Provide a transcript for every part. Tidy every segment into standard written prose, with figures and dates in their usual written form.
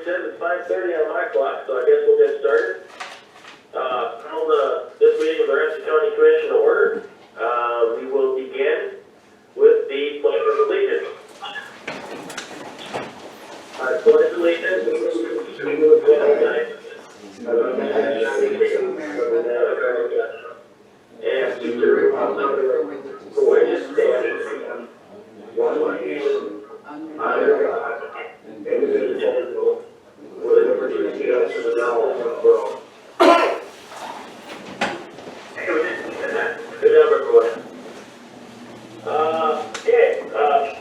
it says it's 5:30 on my clock, so I guess we'll get started. Call this meeting of the Ramsey County Commission to order. We will begin with the Pledge of Allegiance. I pledge allegiance to the flag of the United States of America and to the republic for which it stands, one nation, under God, indivisible, with liberty and justice for all. Good job, everyone.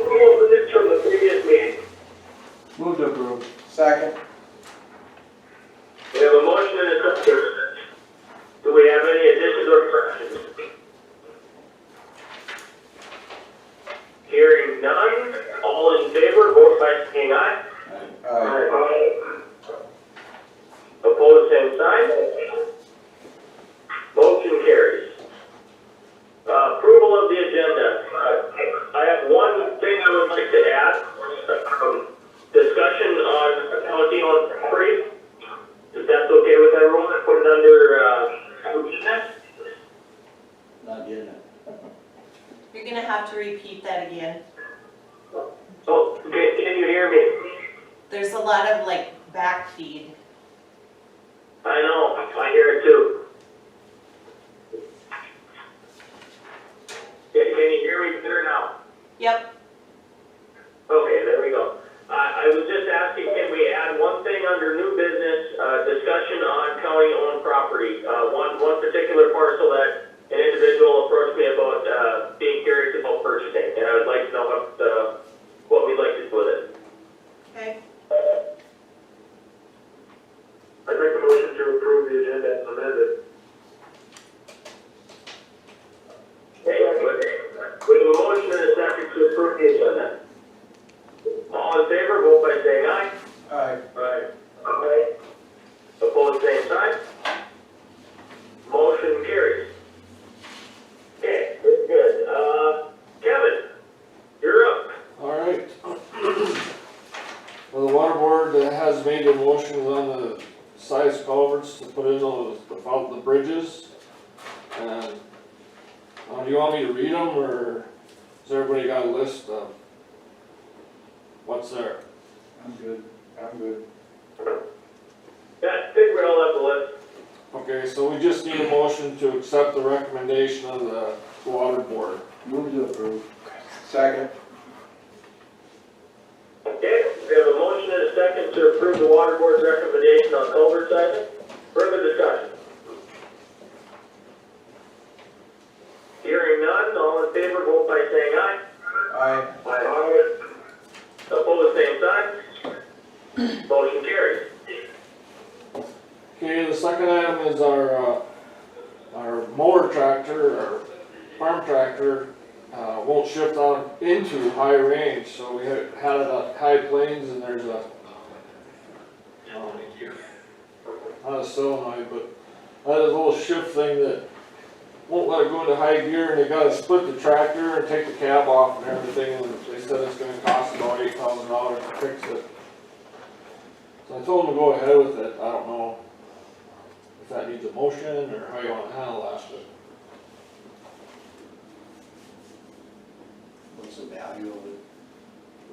Approval of minutes from the previous meeting. Move to approve. Second. We have a motion and a second. Do we have any additions or corrections? Hearing none, all in favor, vote by saying aye. Aye. Opposed, same sign. Motion carries. Approval of the agenda. I have one thing I would like to add. Discussion on county-owned property. If that's okay with everyone, I put it under business. Not getting it. You're gonna have to repeat that again. Oh, okay, can you hear me? There's a lot of like back feed. I know, I hear it too. Can you hear me better now? Yep. Okay, there we go. I was just asking, can we add one thing under new business, discussion on county-owned property? One particular parcel that an individual approached me about being curious about purchasing, and I would like to know what we'd like to do with it. Okay. I'd make a motion to approve the agenda as amended. We have a motion and a second to approve the agenda. All in favor, vote by saying aye. Aye. Aye. Aye. Opposed, same sign. Motion carries. Okay, good. Kevin, you're up. All right. Well, the water board has made the motions on the size culverts to put in the bridges. And do you want me to read them, or has everybody got a list of what's there? I'm good. I'm good. Yeah, I think we all have the list. Okay, so we just need a motion to accept the recommendation of the water board. Move to approve. Second. Okay, we have a motion and a second to approve the water board's recommendation on culvert sizing. Further discussion? Hearing none, all in favor, vote by saying aye. Aye. Aye. Opposed, same sign. Motion carries. Okay, the second item is our mower tractor, our farm tractor, won't shift out into high range, so we had it at High Plains, and there's not a solenoid, but that is a little shift thing that won't let it go into high gear, and they gotta split the tractor and take the cab off and everything, and they said it's gonna cost about $8,000 to fix it. So I told them to go ahead with it. I don't know if that needs a motion or how you wanna handle that, but What's the value of it?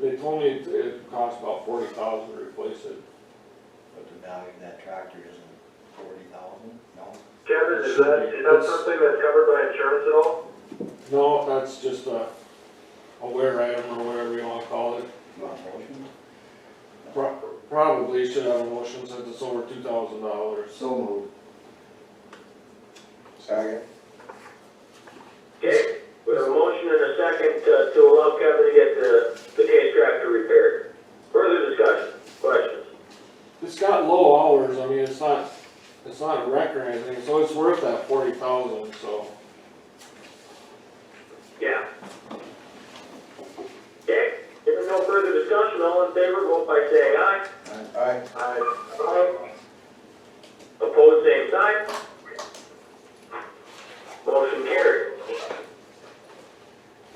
they told me it cost about $40,000 to replace it. But the value of that tractor isn't 40,000? No? Kevin, is that something that's covered by insurance at all? No, that's just a wear item or whatever you wanna call it. You want a motion? Probably should have a motion since it's over $2,000. So moved. Second. Okay, we have a motion and a second to allow Kevin to get the case tractor repaired. Further discussion, questions? It's got low hours. I mean, it's not a wreck or anything, so it's worth that 40,000. So Yeah. Okay, if there's no further discussion, all in favor, vote by saying aye. Aye. Aye. Aye. Opposed, same sign. Motion carried.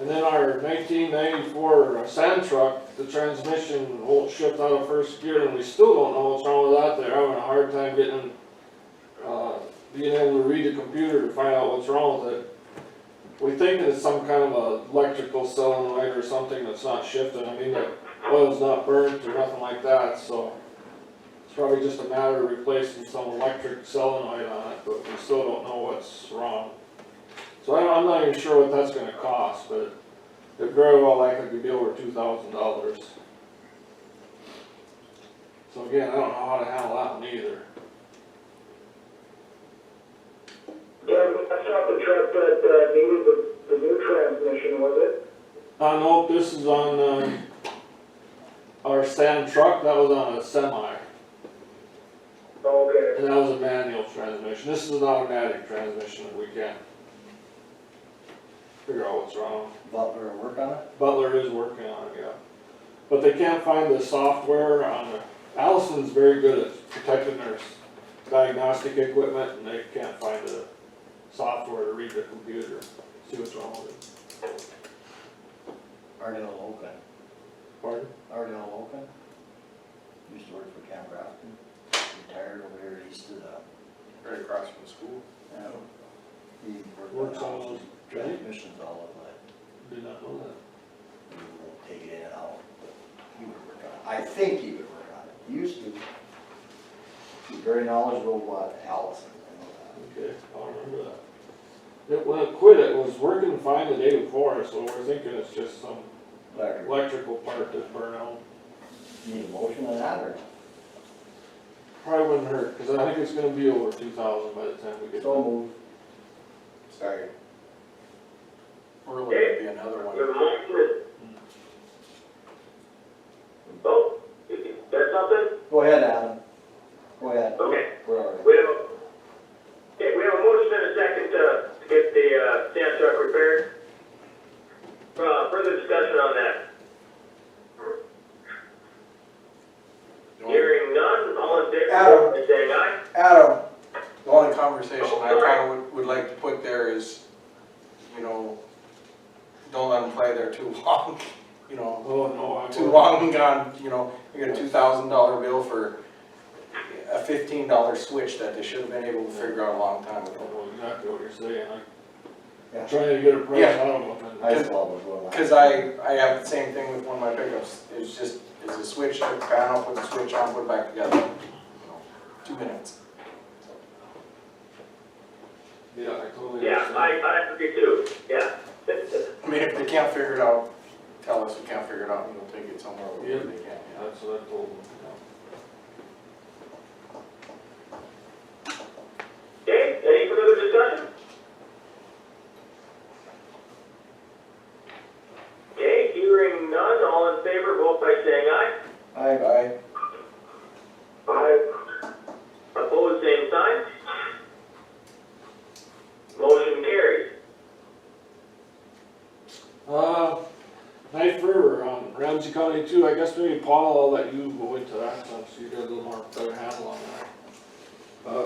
And then our 1994 sand truck, the transmission won't shift out of first gear, and we still don't know what's wrong with that. They're having a hard time getting, being able to read the computer to find out what's wrong with it. We think it's some kind of a electrical solenoid or something that's not shifting. I mean, the oil's not burnt or nothing like that, so it's probably just a matter of replacing some electric solenoid on it, but we still don't know what's wrong. So I'm not even sure what that's gonna cost, but it very well likely could be over $2,000. So again, I don't know how to handle that one either. Yeah, that's not the truck that needed the new transmission, was it? No, this is on, our sand truck. That was on a semi, Okay. and that was a manual transmission. This is an automatic transmission that we can't figure out what's wrong. Butler work on it? Butler is working on it, yeah. But they can't find the software on the, Allison's very good at protecting their diagnostic equipment, and they can't find the software to read the computer, see what's wrong with it. Ardell Loken. Pardon? Ardell Loken. Used to work for Camp Grafton. Retired over here east of the, Right across from the school. he Works worked on on those transmissions all of it. Did not know that. He won't take it in and out, but he would work on it. I think he would work on it. He used to. He's very knowledgeable about Allison. I know that. Okay, I'll remember that. When it quit, it was working fine the day before, so we're thinking it's just some Larry, electrical part that burned out. need a motion on that or? Probably wouldn't hurt, cause I think it's gonna be over 2,000 by the time we get So done. moved. Sorry. We're looking at be another We one. have a motion to. Oh, is that something? Go ahead, Adam. Go ahead. Okay. Where are we? We have a motion and a second to get the sand truck repaired. Further discussion on that? Hearing none, all in favor, Adam. by saying aye. Adam, the only conversation I kinda would like to put there is, you know, don't let them play there too long, you know. Oh, no, I Too long and gone, you know, you get a $2,000 bill for a $15 switch that they should have been able to figure out a long time I ago. don't know exactly what you're saying. Yeah. I'm trying to get a price Yeah. out of them. and- I saw it going on. Cause I have the same thing with one of my pickups, it's just, it's a switch, took the panel, put the switch on, put it back together. You know, 2 minutes. Yeah, I totally Yeah, understand. I agree too, yeah. I mean, if they can't figure it out, tell us we can't figure it out, and we'll take it somewhere where Yeah. they can, yeah. That's what I told them, Okay, any further discussion? Okay, hearing none, all in favor, vote by saying aye. Aye. Aye. Opposed, same sign. Motion carries. Knife River on Ramsey County 2, I guess maybe Paul, I'll let you go into that since you got a little more better handle on that.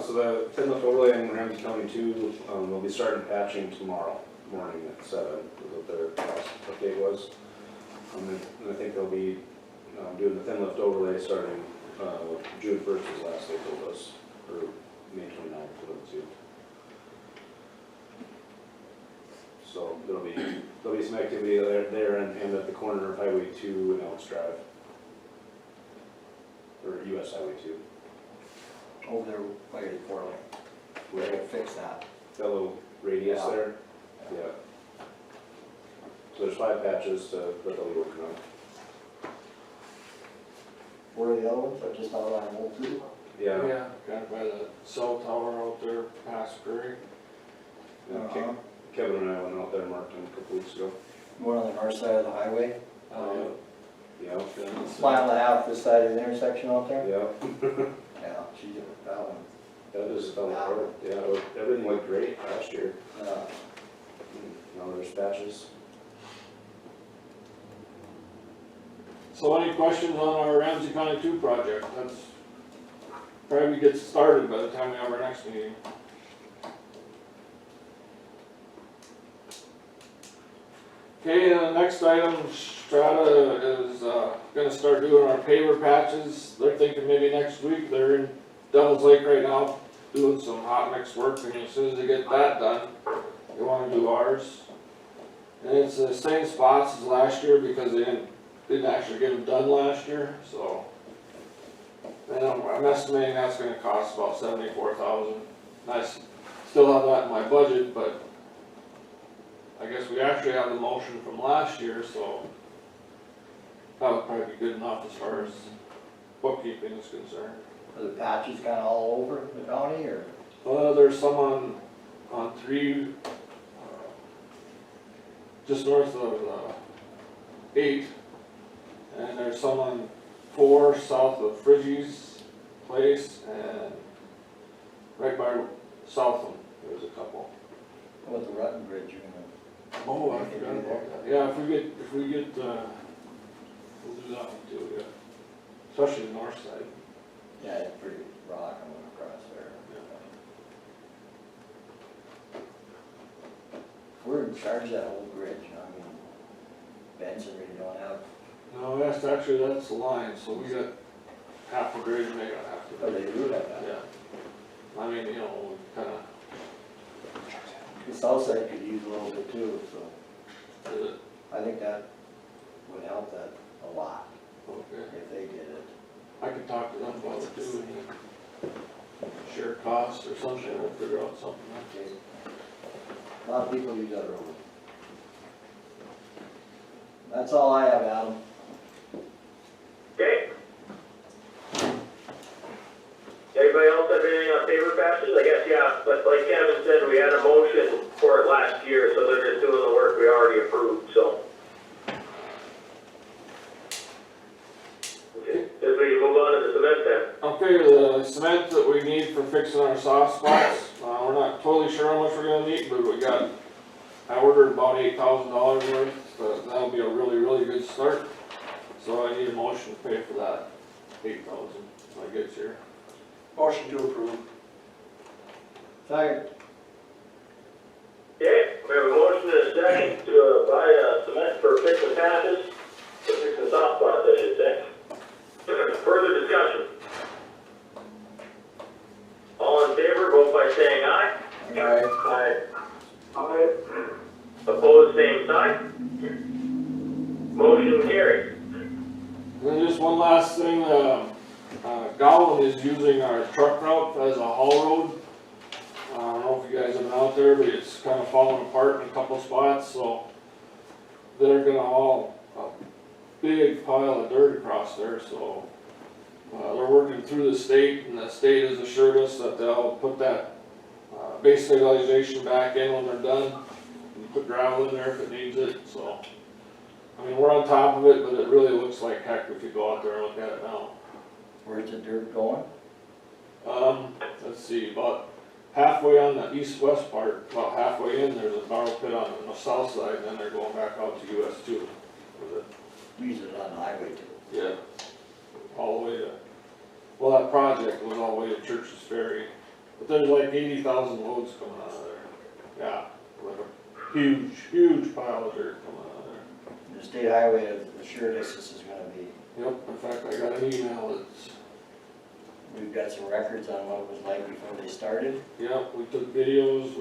So the thin lift overlay in Ramsey County 2, we'll be starting patching tomorrow morning at 7, is what their last update was. And I think they'll be doing the thin lift overlay starting June 1st is the last they told us, or May 29th, let's see. So there'll be some activity there and at the corner of Highway 2 and Elks Drive. Or US Highway 2. Over there, by the 4 lane. We gotta fix that. That little radius Yeah. there, yeah. So there's 5 patches that they'll be working on. Where are the other ones? Are just out on Old Two? Yeah, Yeah, kind of by the cell tower out there past Prairie. yeah, Kevin and I went out there and marked them a couple weeks ago. One on the north side of the highway. Yeah, Mile and a half this side of the intersection out there? yeah, Yeah, she did that one. that just fell apart, yeah, everything looked great last year. Now there's patches. So any questions on our Ramsey County 2 project? That's probably gets started by the time we have our next meeting. Okay, and the next item, Strata is, gonna start doing our paver patches. They're thinking maybe next week. They're in Devil's Lake right now, doing some hot mix work, and as soon as they get that done, they wanna do ours. And it's the same spots as last year because they didn't actually get them done last year, so. And I'm estimating that's gonna cost about 74,000. I still have that in my budget, but I guess we actually have the motion from last year, so that would probably be good enough as far as bookkeeping is concerned. Are the patches kinda all over the county, or? There's some on 3, just north of 8, and there's some on 4 south of Friggy's place, and right by south of them, there's a couple. What about the Rutten Bridge, you're gonna? Oh, I forgot about that. Yeah, if we get, we'll do that one too, yeah. Especially the north side. Yeah, it's pretty rock going across there. We're in charge of that whole bridge, I mean, Benson really don't have, No, that's the line, so we got half a bridge and they got half the but bridge. they do have that. Yeah. I mean, we kinda, The south side could use a little bit too, so did it, I think that would help that a lot okay. if they did it. I could talk to them about it too, and share costs or something, we'll figure out something. Okay. A lot of people use that road. That's all I have, Adam. Okay. Anybody else have anything on paver patches? I guess, yeah, but like Kevin said, we had a motion for it last year, so they're just doing the work we already approved, so. Okay, as we move on to the cement then. Okay, the cement that we need for fixing our soft spots, we're not totally sure how much we're gonna need, but I ordered about $8,000 worth, but that'll be a really, really good start. So I need a motion to pay for that, 8,000 when it gets here. Motion to approve. Second. Okay, we have a motion and a second to buy cement for fixing patches, for fixing soft spots, I should say. Further discussion? All in favor, vote by saying aye. Aye. Aye. Opposed, same sign. Motion carried. And then just one last thing, Gowan is using our truck route as a haul road. I don't know if you guys have been out there, but it's kind of falling apart in a couple spots, so they're gonna haul a big pile of dirt across there, so they're working through the state, and the state has assured us that they'll put that base stabilization back in when they're done, and put gravel in there if it needs it, so. I mean, we're on top of it, but it really looks like heck if you go out there and look at it now. Where's the dirt going? Let's see, about halfway on the east-west part, about halfway in, there's a borrow pit on the south side, and then they're going back out to US 2 with it. Use it on the highway too. Yeah. All the way to, well, that project was all the way to Church's Ferry, but there's like 80,000 loads coming out of there. Yeah, like a huge, huge pile of dirt coming out of there. The state highway has assured us this is gonna be, Yep, in fact, I got an email that's, we've got some records on what it was like before they started. yeah, we took videos,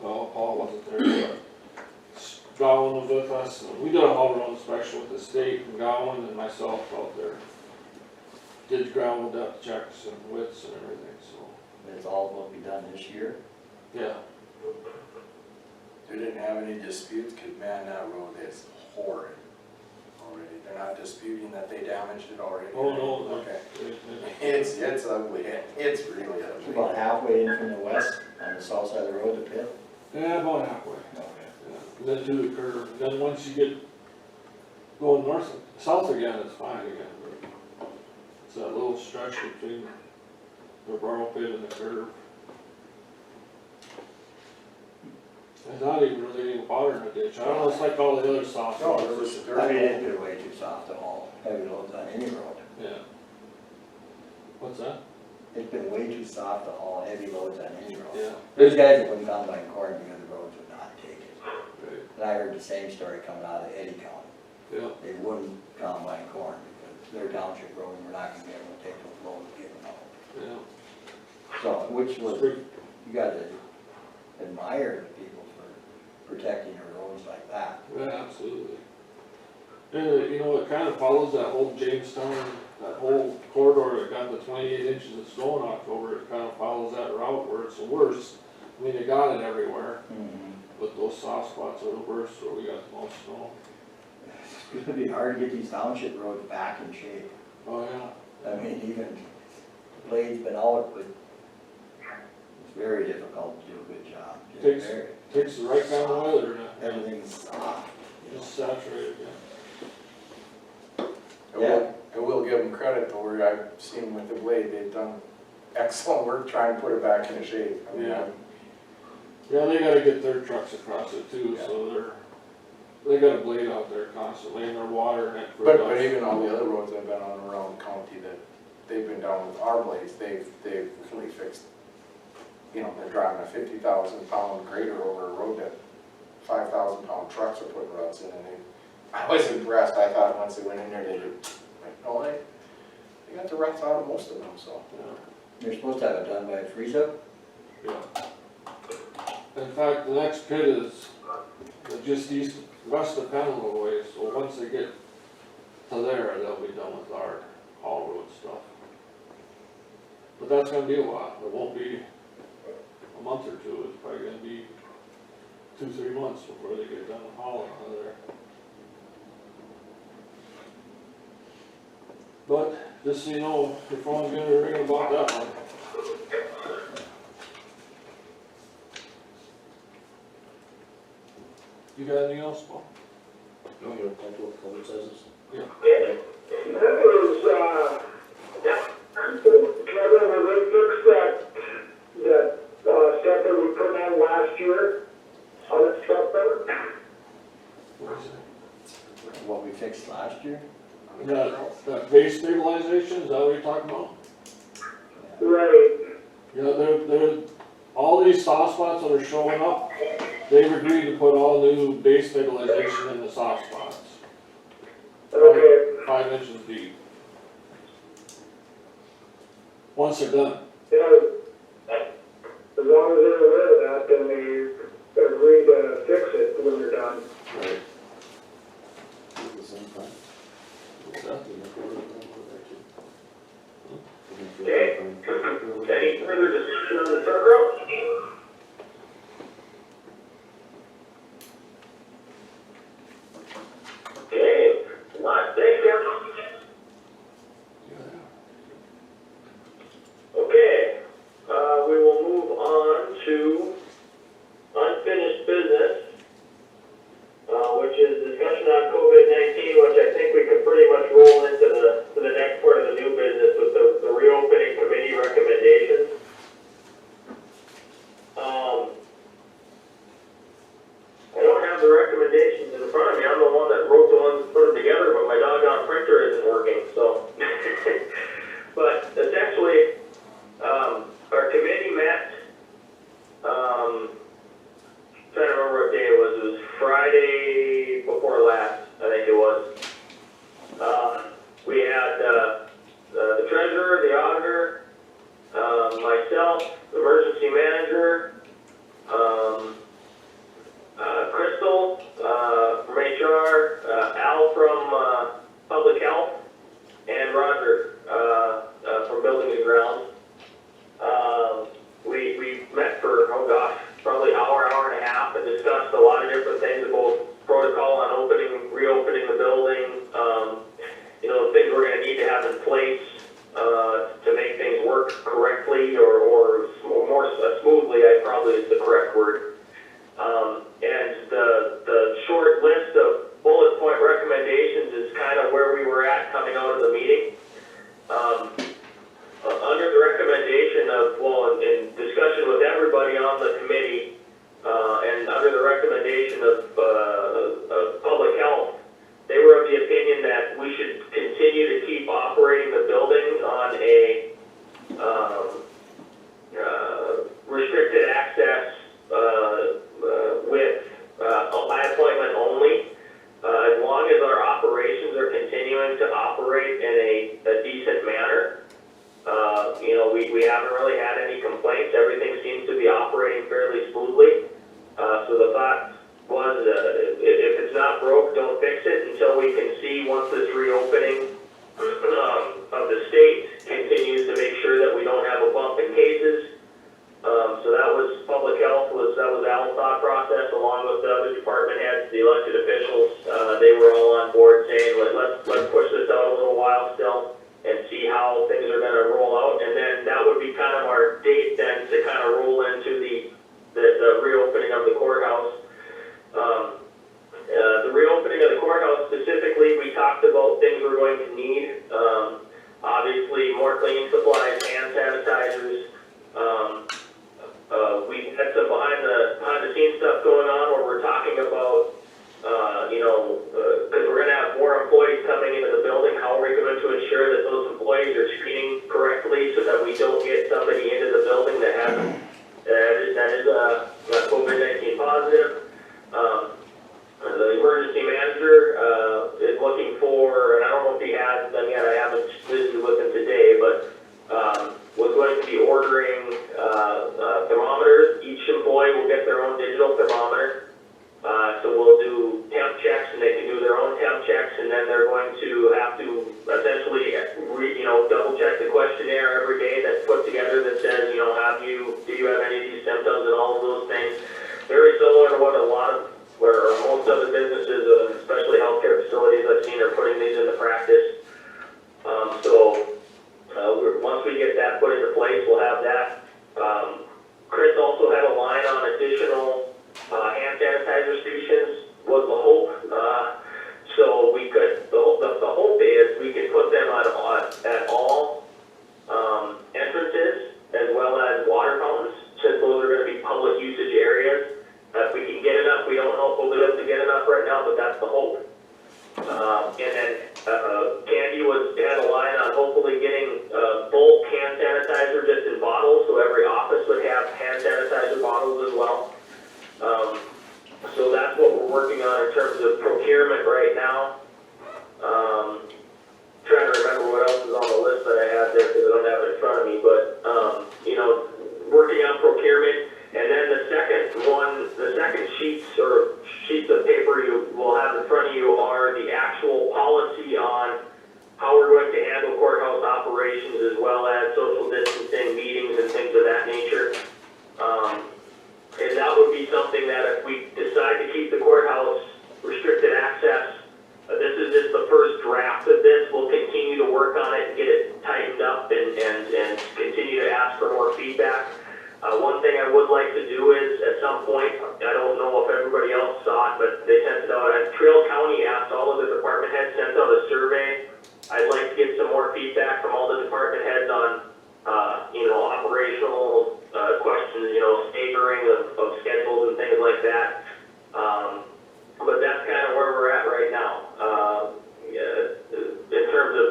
well, Paul wasn't there, but Gowan was with us, and we did a haul road inspection with the state, and Gowan and myself out there. Did ground depth checks and widths and everything, so, It's all will be done this year. yeah. They didn't have any disputes, cause man, that road is horrid already. They're not disputing that they damaged it already. Oh, no, Okay. they- It's ugly, it's really It's ugly. about halfway in from the west, on the south side of the road, the pit. yeah, about halfway. Okay. Yeah, and then to the curve, then once you get going north, south again, it's fine again, but it's that little stretch between the borrow pit and the curve. There's not even really any water in the ditch, I don't know, it's like all the other soft No, spots. there was dirt. I mean, it's been way too soft to haul heavy loads on any road. Yeah. What's that? It's been way too soft to haul heavy loads on any road. Yeah. There's guys that wouldn't combine corn because the roads would not take it. Right. And I heard the same story coming out of Eddy County. Yeah, They wouldn't combine corn because their township road, we're not gonna be able to take those loads and get them out. yeah. So, which was, you gotta admire the people for protecting their roads like that. Yeah, absolutely. And, you know, it kind of follows that whole Jamestown, that whole corridor that got the 28 inches of snow in October, it kind of follows that route where it's the worst. I mean, they got it everywhere, but those soft spots are the worst where we got the most snow. It's gonna be hard to get these township roads back in shape. Oh, yeah. I mean, even the blade's been out, but it's very difficult to do a good job. It's very- Takes the right kind of weather to Everything's soft. you know. just saturate it, yeah. I will give them credit though, where I've seen with the blade, they've done excellent work trying to put it back into shape. I mean, Yeah. Yeah, they gotta get their trucks across it too, so they got a blade out there constantly and they're watering it for But dust. even all the other roads I've been on around the county that they've been down with our blades, they've really fixed. You know, they're driving a 50,000 pound grader over a road that 5,000 pound trucks are putting ruts in, and I was impressed. I thought once they went in there, they did, like, no, they got the ruts out of most of them, so. Yeah. You're supposed to have it done by freeze up? Yeah. In fact, the next pit is just west of Penello way, so once they get to there, they'll be done with our haul road stuff. But that's gonna be a while, it won't be a month or two, it's probably gonna be 2-3 months before they get done hauling out of there. But, just so you know, your phone's gonna ring about that one. You got anything else, Paul? No, you're comfortable with public sizes? Yeah. That was, Kevin, will they fix that stuff that we put on last year on the truck there? What is it? What we fixed last year? That base stabilization, is that what you're talking about? Right. Yeah, they're, all these soft spots that are showing up, they've agreed to put all new base stabilization in the soft spots. Okay. 5 inches deep. Once they're done. Yeah, as long as they're aware of that, then they agree to fix it when they're done. Right. At the same time. What's that? Okay. Any further discussion on the truck route? Okay, last thing, okay, we will move on to unfinished business, which once this reopening of the state continues to make sure that we don't have a bump in cases. So that was public health, that was Al's thought process, along with the other department heads, the elected officials. They were all on board saying, let's push this out a little while still and see how things are gonna roll out. And then that would be kind of our date then to kind of roll into the reopening of the courthouse. The reopening of the courthouse specifically, we talked about things we're going to need. Obviously, more cleaning supplies, hand sanitizers. We had some behind the scenes stuff going on where we're talking about, because we're going to have more employees coming into the building. How are we going to ensure that those employees are screening correctly so that we don't get somebody into the building that is COVID-19 positive? The emergency manager is looking for, and I don't know if he has them yet, I haven't visited with him today, but was going to be ordering thermometers. Each employee will get their own digital thermometer. So we'll do temp checks, and they can do their own temp checks, and then they're going to have to essentially, double check the questionnaire every day that's put together that says, do you have any of these symptoms and all of those things. Very similar to what where most other businesses, especially healthcare facilities I've seen, are putting these into practice. Once we get that put into place, we'll have that. Chris also had a line on additional hand sanitizer stations, was the hope. So we could, the hope is we could put them at all entrances as well as water fountains, since those are going to be public usage areas. If we can get enough, we don't know if we'll be able to get enough right now, but that's the hope. And then Candy had a line on hopefully getting bulk hand sanitizer just in bottles, so every office would have hand sanitizer bottles as well. So that's what we're working on in terms of procurement right now. Trying to remember what else is on the list that I had there because I don't have it in front of me, but working on procurement. And then the second sheets of paper you will have in front of you are the actual policy on how we're going to handle courthouse operations as well as social distancing, meetings, and things of that nature. And that would be something that if we decide to keep the courthouse restricted access, this is just the first draft of this. We'll continue to work on it and get it tightened up and continue to ask for more feedback. One thing I would like to do is, at some point, I don't know if everybody else saw it, but they sent it out. Trail County asked all of the department heads, sent out a survey. I'd like to get some more feedback from all the department heads on, operational questions, staggering of schedules and things like that. But that's kind of where we're at right now. In terms of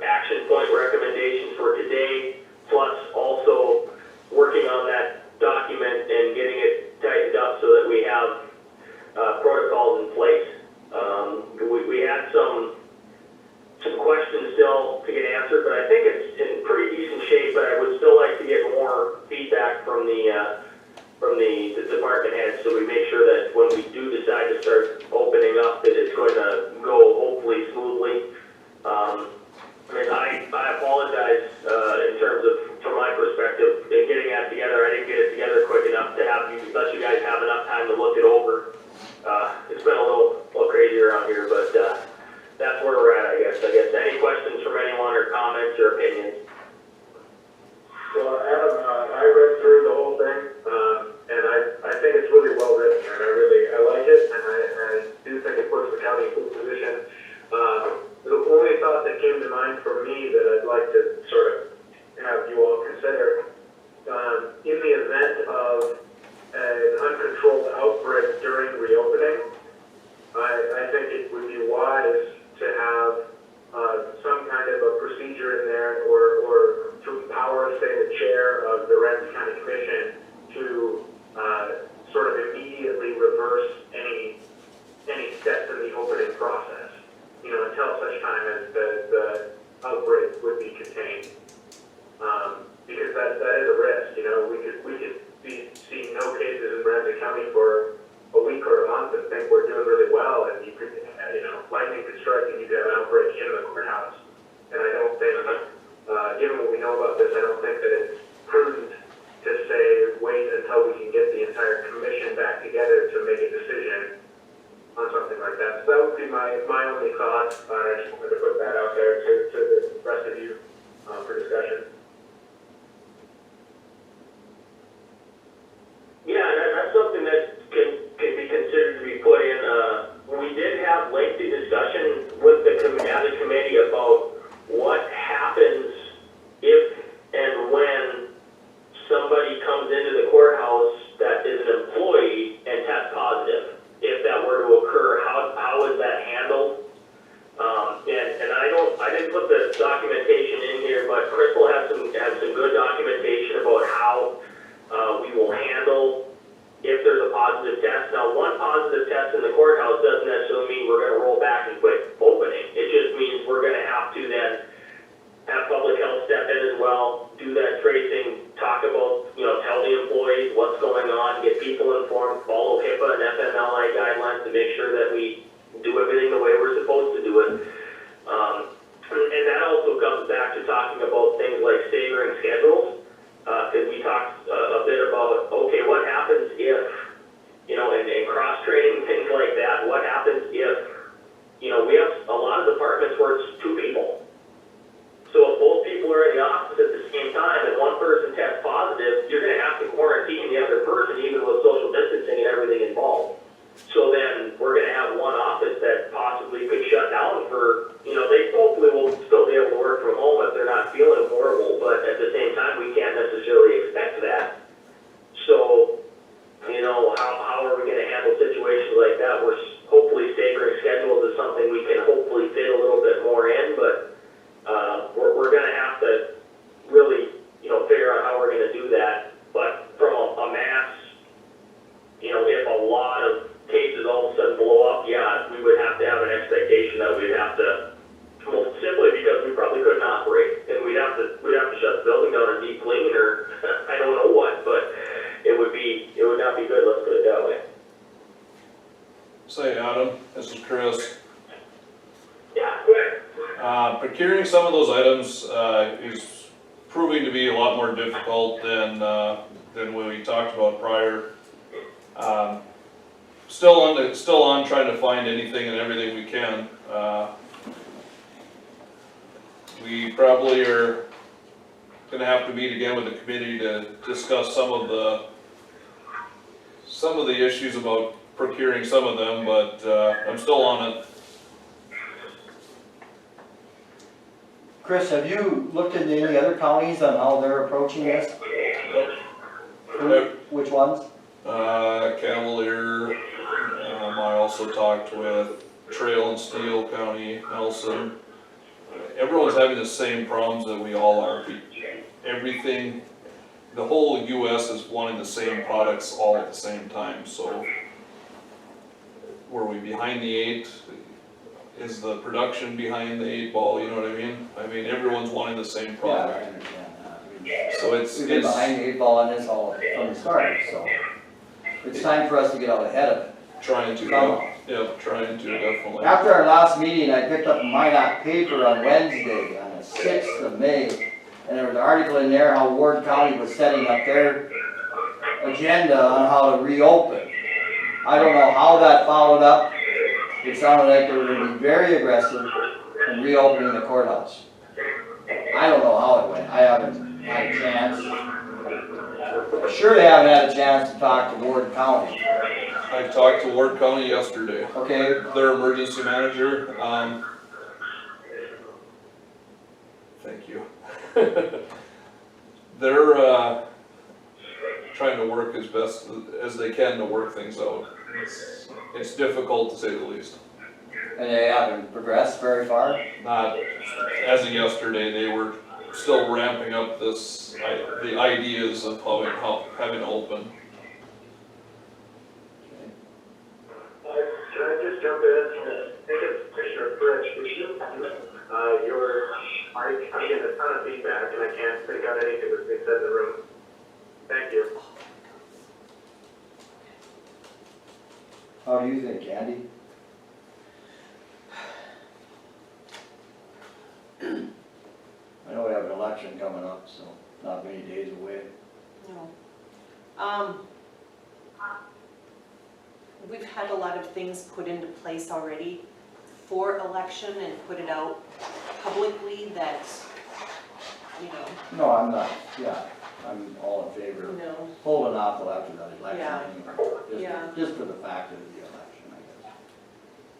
action point recommendations for today, plus also working on that document and getting it tightened up so that we have protocols in place. We had some questions still to get answered, but I think it's in pretty decent shape, but I would still like to get more feedback from the department heads so we make sure that when we do decide to start opening up that it's going to go hopefully smoothly. I apologize in terms of, from my perspective, in getting that together. I didn't get it together quick enough to let you guys have enough time to look it over. It's been a little crazy around here, but that's where we're at, I guess. Any questions from anyone or comments or opinions? Well, Adam, I read through the whole thing, and I think it's really well written, and I like it, and I do think it puts the county in a good position. The only thought that came to mind for me that I'd like to sort of have you all consider, in the event of an uncontrolled outbreak during reopening, I think it would be wise to have some kind of a procedure in there or to empower, say, the chair of the Ramsey County Commission to sort of immediately reverse any steps in the opening process, until such time as the outbreak would be contained. Because that would be my only thought. I just wanted to put that out there to the rest of you for discussion. Yeah, and that's something that can be considered to be put in. We did have lengthy discussion with the committee about what happens if and when somebody comes into the courthouse that is an employee and tests positive. If that were to occur, how is that handled? And I didn't put the documentation in here, but Crystal has some good documentation about how we will handle if there's a positive test. Now, one positive test in the courthouse doesn't necessarily mean we're gonna roll back and quit opening. It just means we're gonna have to then have public health step in as well, do that tracing, talk about, tell the employees what's going on, get people informed, follow HIPAA and FMLI guidelines to make sure that we do everything the way we're supposed to do it. And that also comes back to talking about things like staggering schedules, because we talked a bit about, okay, what happens if, and cross-training, things like that, what happens if, we have a lot of departments where it's 2 people. So if both people are in the office at the same time and one person tests positive, you're gonna have to quarantine the other person, even with social distancing and everything involved. So then we're gonna have one office that possibly could shut down for, they hopefully will still be able to work from home if they're not feeling horrible, but at the same time, we can't necessarily expect that. So, how are we gonna handle situations like that? We're hopefully staggering schedules is something we can hopefully fit a little bit more in, but we're gonna have to really, figure out how we're gonna do that. But from a mass, if a lot of cases all of a sudden blow up, yeah, we would have to have an expectation that we'd have to, well, simply because we probably couldn't operate, and we'd have to shut the building down and deep clean, or I don't know what, but it would not be good, let's put it that way. Say, Adam, this is Chris. Yeah, go ahead. Procuring some of those items is proving to be a lot more difficult than what we talked about prior. Still on trying to find anything and everything we can. We probably are gonna have to meet again with the committee to discuss some of the issues about procuring some of them, but I'm still on it. Chris, have you looked into any other counties on how they're approaching this? Which ones? Cavalier, I also talked with Trail and Steel County, Nelson. Everyone's having the same problems that we all are. Everything, the whole US is wanting the same products all at the same time, so were we behind the 8? Is the production behind the 8 ball, you know what I mean? I mean, everyone's wanting the same Yeah, I product. understand that. So it's, We've been behind the 8 ball on this all from the start, so it's time for us to get out ahead of it. trying to, trying to definitely. After our last meeting, I picked up Minot paper on Wednesday, on the 6th of May, and there was an article in there how Ward County was setting up their agenda on how to reopen. I don't know how that followed up. It sounded like they were going to be very aggressive in reopening the courthouse. I don't know how it went. I haven't had a chance. I'm sure they haven't had a chance to talk to Ward County. I talked to Ward County yesterday, Okay, their emergency manager, thank you. They're, trying to work as best as they can to work things out. It's difficult to say the least. and they haven't progressed very far. Not, as of yesterday, they were still ramping up the ideas of having open. Can I just jump in? I think it's Commissioner Fritz. Would you, I'm getting a ton of feedback and I can't pick out anything that's being said in the room. Thank you. How do you think, Andy? I know we have an election coming up, so not many days away. No. We've had a lot of things put into place already. before election and put it out publicly that, you know, No, I'm not, yeah, I'm all in favor of no, holding off till after that election Yeah. anyway. Yeah. Just for the fact of the election, I guess.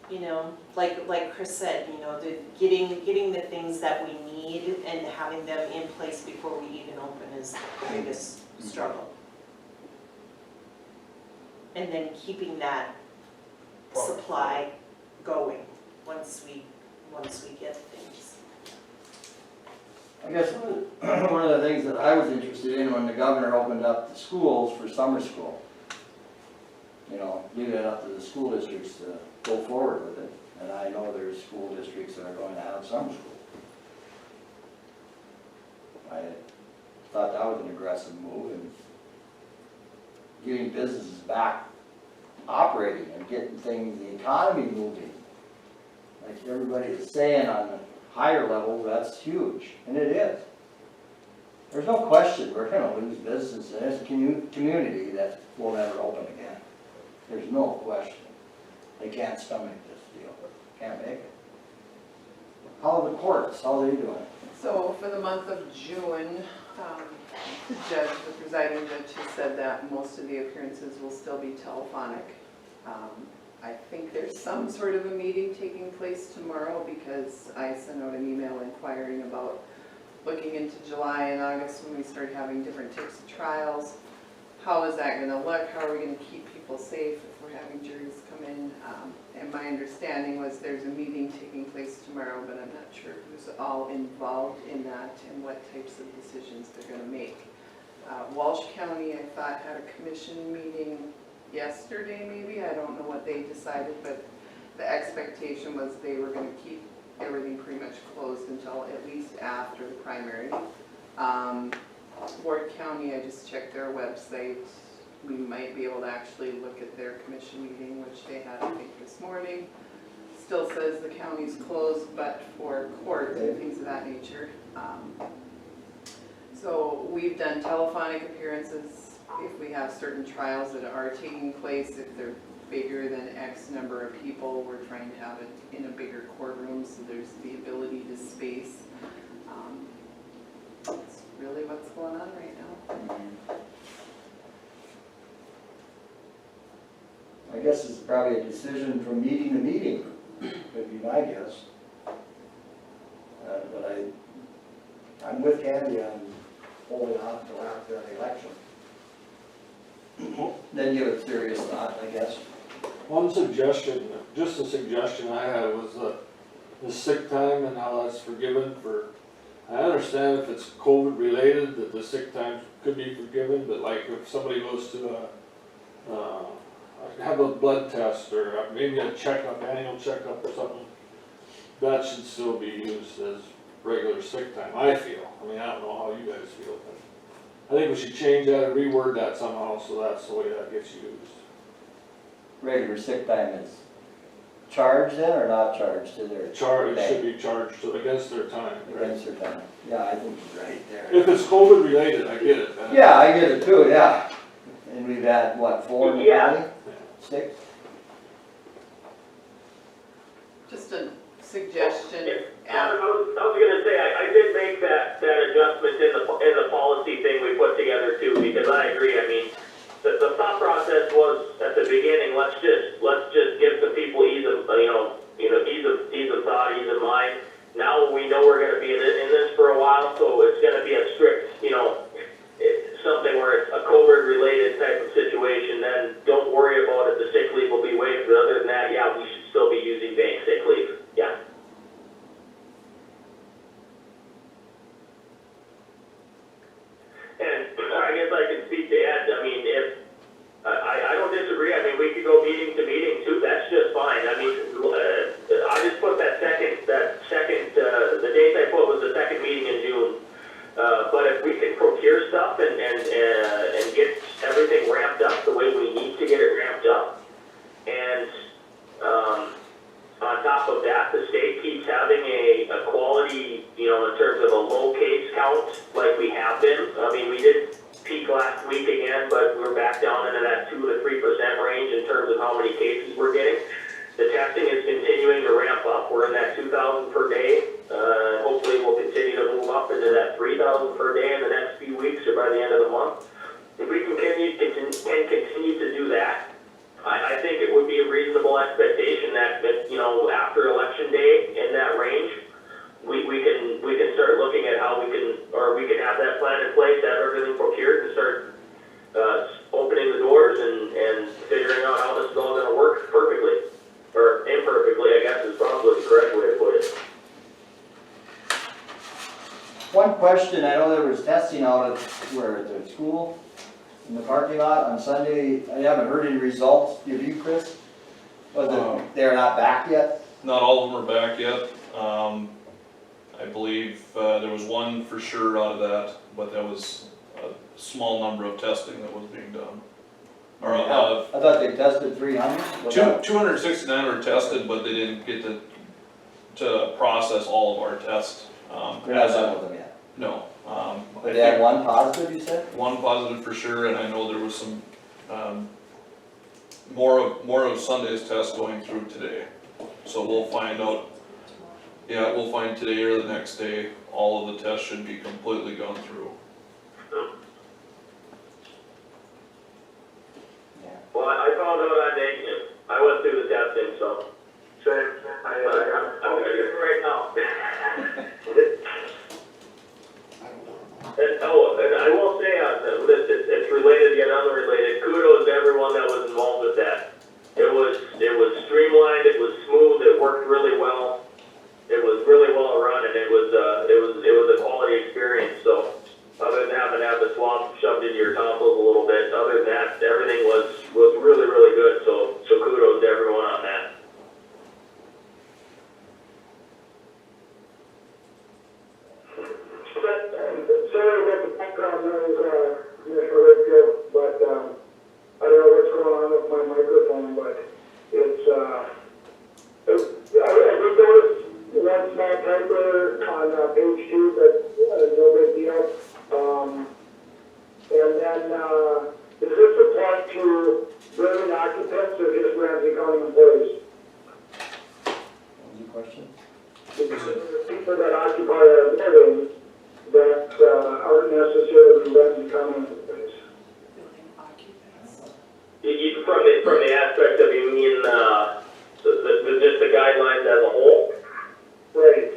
you know, like Chris said, you know, getting the things that we need and having them in place before we even open is the biggest struggle. And then keeping that supply going once we get things. I guess one of the things that I was interested in when the governor opened up the schools for summer school, you know, leave it up to the school districts to go forward with it. And I know there's school districts that are going to have summer school. I thought that was an aggressive move and getting businesses back operating and getting things, the economy moving. Like everybody is saying on the higher level, that's huge, and it is. There's no question we're gonna lose business in this community that will never open again. There's no question. They can't stomach this deal, can't make it. How are the courts, how are they doing? So for the month of June, the judge, the presiding judge, has said that most of the appearances will still be telephonic. I think there's some sort of a meeting taking place tomorrow because I sent out an email inquiring about looking into July and August when we start having different types of trials. How is that gonna look? How are we gonna keep people safe if we're having juries come in? And my understanding was there's a meeting taking place tomorrow, but I'm not sure who's all involved in that and what types of decisions they're gonna make. Walsh County, I thought, had a commission meeting yesterday maybe, I don't know what they decided, but the expectation was they were gonna keep everything pretty much closed until at least after the primary. Ward County, I just checked their website, we might be able to actually look at their commission meeting, which they had, I think, this morning. Still says the county's closed, but for court and things of that nature. So we've done telephonic appearances if we have certain trials that are taking place, if they're bigger than X number of people, we're trying to have it in a bigger courtroom so there's the ability to space. That's really what's going on right now. I guess it's probably a decision from meeting to meeting, would be my guess. But I'm with Candy on holding off until after the election. Then give it serious thought, I guess. One suggestion, just a suggestion I had was the sick time and how that's forgiven for, I understand if it's COVID related that the sick time could be forgiven, but like if somebody goes to have a blood test or maybe a checkup, annual checkup or something, that should still be used as regular sick time, I feel. I mean, I don't know how you guys feel, but I think we should change that and reword that somehow so that's the way that gets used. Regular sick time is charged then or not charged to their It should be charged against their time, right? against their time? Yeah, I think you're right there. If it's COVID related, I get it. Yeah, I get it too, yeah. And we've had, what, 4 in the county? 6? Just a suggestion. Adam, I was gonna say, I did make that adjustment in the policy thing we put together too, because I agree, I mean, the thought process was at the beginning, let's just give the people ease of thought, ease of mind. Now we know we're gonna be in this for a while, so it's gonna be a strict, something where it's a COVID related type of situation, then don't worry about it, the sick leave will be waived, but other than that, yeah, we should still be using bank sick leave, yeah. And I guess I can speak to Ed, I mean, if, I don't disagree, I mean, we could go meeting to meeting too, that's just fine, I mean, I just put the date I put was the second meeting in June. But if we can procure stuff and get everything ramped up the way we need to get it ramped up, and on top of that, the state keeps having a quality, in terms of a low case count like we have been. I mean, we did peak last week again, but we're back down into that 2 to 3% range in terms of how many cases we're getting. The testing is continuing to ramp up. 2,000 per day. Hopefully we'll continue to move up into that 3,000 per day in the next few weeks or by the end of the month. If we can continue to do that, I think it would be a reasonable expectation that, after election day in that range, we can start looking at how we can have that plan in place, have everything procured, and start opening the doors and figuring out how this is all gonna work perfectly, or imperfectly, I guess is probably the correct way to put it. One question, I know there was testing out at, where, at the school, in the parking lot on Sunday, I haven't heard any results, have you, Chris? Was it, they're not back yet? Not all of them are back yet. I believe, there was one for sure out of that, but that was a small number of testing that was being done. Or, I thought they tested 300? 269 were tested, but they didn't get to process all of our tests. They're not done with them yet. No. I But they had think one positive, you said? one positive for sure, and I know there was some, more of Sunday's test going through today. So we'll find out, we'll find today or the next day, all of the tests should be completely gone through. Well, I found out on negative. I went through the testing, so. Same. I'm gonna do it right now. And I will say on this, it's related yet unrelated. Kudos to everyone that was involved with that. It was streamlined. It was smooth. It worked really well. It was really well run, and it was a quality experience. So, other than having to have the swamp shoved into your tonsils a little bit, other than that, everything was really, really good. So kudos to everyone on that. Sorry about the background noise, Commissioner Wakefield, but I don't know what's going on with my microphone, but it's, I did notice one small typo on page 2, but no big deal. And then, does this apply to building occupants or just Ramsey County employees? What was your question? People that occupy our buildings that aren't necessarily Ramsey County employees. Building occupants. From the aspect of, you mean, just the guidelines as a whole? Right.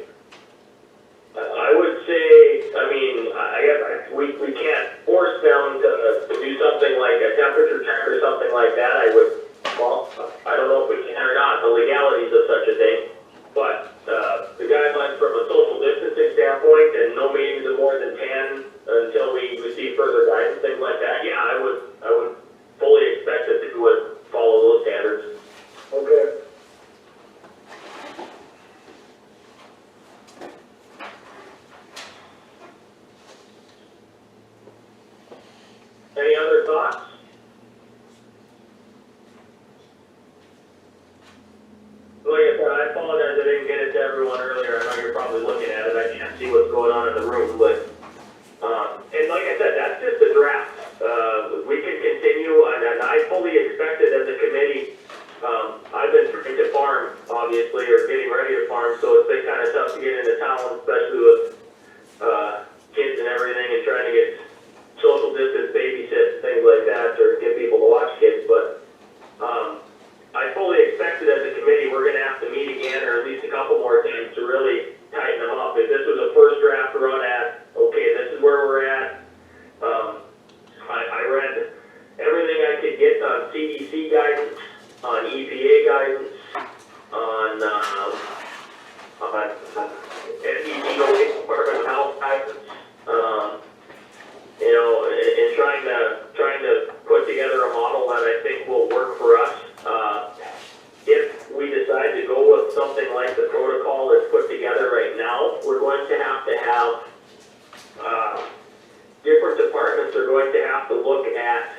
I would say, I guess we can't force them to do something like a temperature check or something like that. I don't know if we can or not, the legalities of such a thing. But the guidelines from a social distancing standpoint and no meetings of more than 10 until we receive further guidance, things like that, yeah, I would fully expect that they would follow those standards. Okay. Any other thoughts? Like I said, I apologize I didn't get it to everyone earlier. I know you're probably looking at it. I can't see what's going on in the room, but, and like I said, that's just a draft. We can continue, and I fully expected as a committee, I've been trying to farm, obviously, or getting ready to farm, so it's been kind of tough to get into town, especially with, kids and everything, and trying to get social distance babysit, things like that, or get people to watch kids, but, I fully expected as a committee, we're gonna have to meet again, or at least a couple more times to really tighten them up. If this was a first draft run at, okay, this is where we're at. I read everything I could get on CDC guidance, on EPA guidance, on NDDO, Department of Health guidance, and trying to put together a model that I think will work for us. If we decide to go with something like the protocol that's put together right now, we're going to have different departments are going to have to look at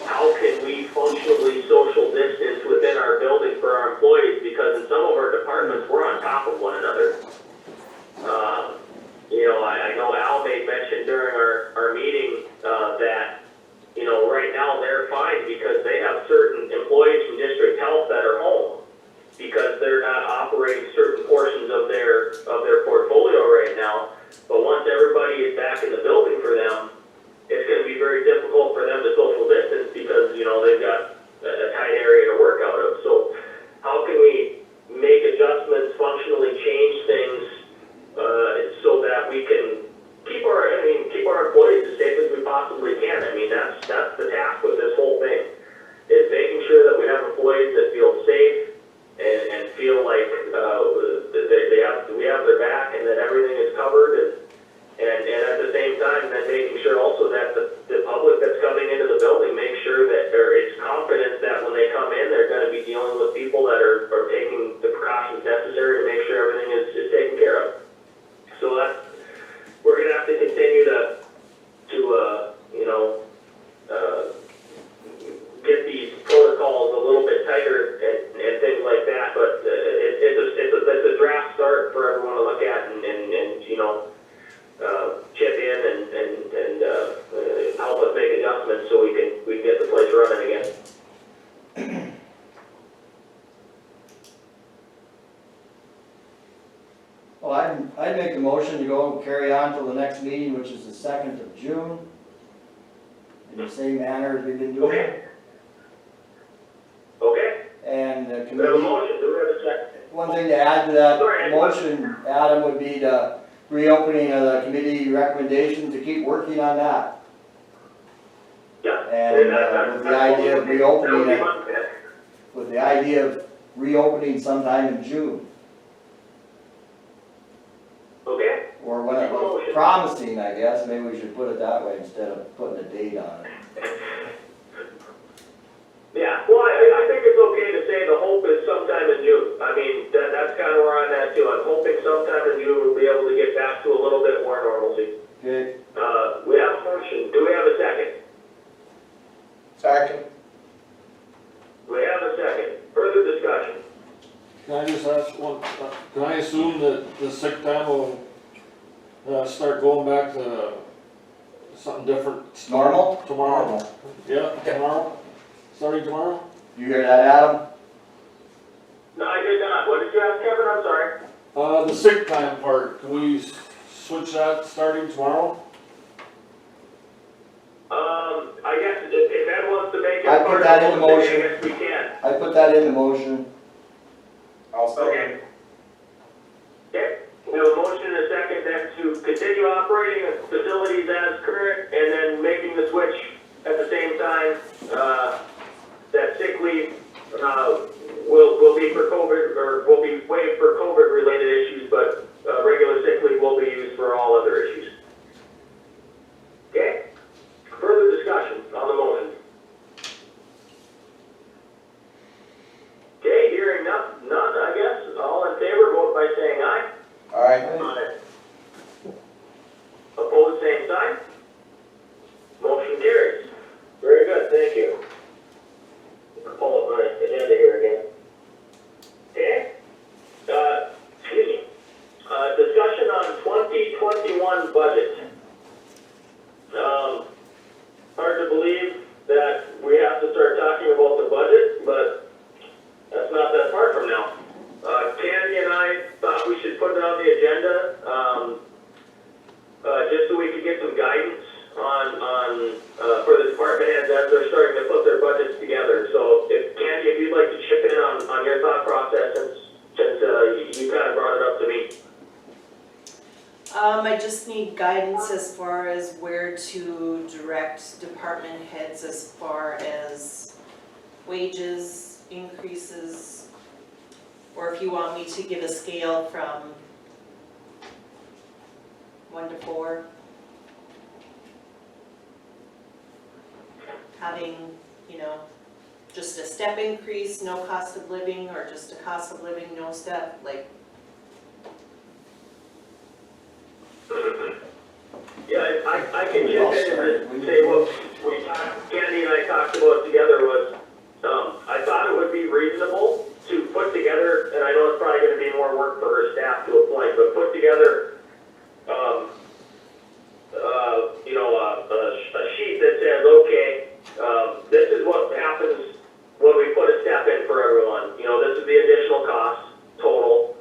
how can we functionally social distance within our building for our employees, because in some of our departments, we're on top of one another. I know Al made mention during our meeting that, right now they're fine because they have certain employees from district health that are home because they're not operating certain portions their back and that everything is covered and at the same time, then making sure also that the public that's coming into the building, make sure that there is confidence that when they come in, they're gonna be dealing with people that are taking the precautions necessary to make sure everything is taken care of. So that's, we're gonna have to continue to get these protocols a little bit tighter and things like that, but it's a draft start for everyone to look at and chip in and help us make adjustments so we can get the place running again. Well, I'd make the motion to go carry on till the next meeting, which is the 2nd of June. In the same manner as we've been doing. Okay. Okay, And the we have a committee, motion, do we have a second? one thing to add to that Sorry. motion, Adam, would be the reopening of the committee recommendation to keep working on that. Yeah. And with the idea of reopening That it, would be fun. with the idea of reopening sometime in June, Okay, or when it was promising, I guess, maybe we should put it that way instead of putting a date on it. yeah, well, I think it's okay to say the hope is sometime in June. I mean, that's kind of where I'm at too. I'm hoping sometime in June we'll be able to get back to a little bit more normalcy. Okay, We have a motion, do we have a second? Second. We have a second, further discussion. Can I just ask one, can I assume that the sick time will, start going back to something different? Normal? Tomorrow? Yeah, tomorrow? Starting tomorrow? you hear that, Adam? No, I did not, what did you ask, Kevin, I'm sorry? The sick time part, can we switch that starting tomorrow? I guess if Ed wants to make it. I put that in the motion. I guess we can. I put that in the motion. I'll second. Okay. Okay, we have a motion and a second then to continue operating the facilities as current and then making the switch at the same time. That sick leave, will be for COVID, or will be waived for COVID related issues, but, regular sick leave will be used for all other issues. Okay, further discussion on the motion. Okay, hearing none, I guess, all in favor, vote by saying aye. Aye. Opposed, same sign. Motion carries. Very good, thank you. I'll pull up my agenda here again. Okay, excuse me. Discussion on 2021 budget. Hard to believe that we have to start talking about the budget, but that's not that far from now. Candy and I thought we should put it on the agenda, just so we could get some guidance on for the department heads as they're starting to put their budgets together. So if Candy, if you'd like to chip in on your thought process, since you kind of brought it up to me. I just need guidance as far as where to direct department heads as far as wages, increases, or if you want me to give a scale from 1 to 4. Having, just a step increase, no cost of living, or just a cost of living, no step, like. Yeah, I can chip in and say what we talked, Candy and I talked about together was, I thought it would be reasonable to put together, and I know it's probably gonna be more work for her staff to a point, but put together, a sheet that says, okay, this is what happens when we put a step in for everyone. This is the additional cost total.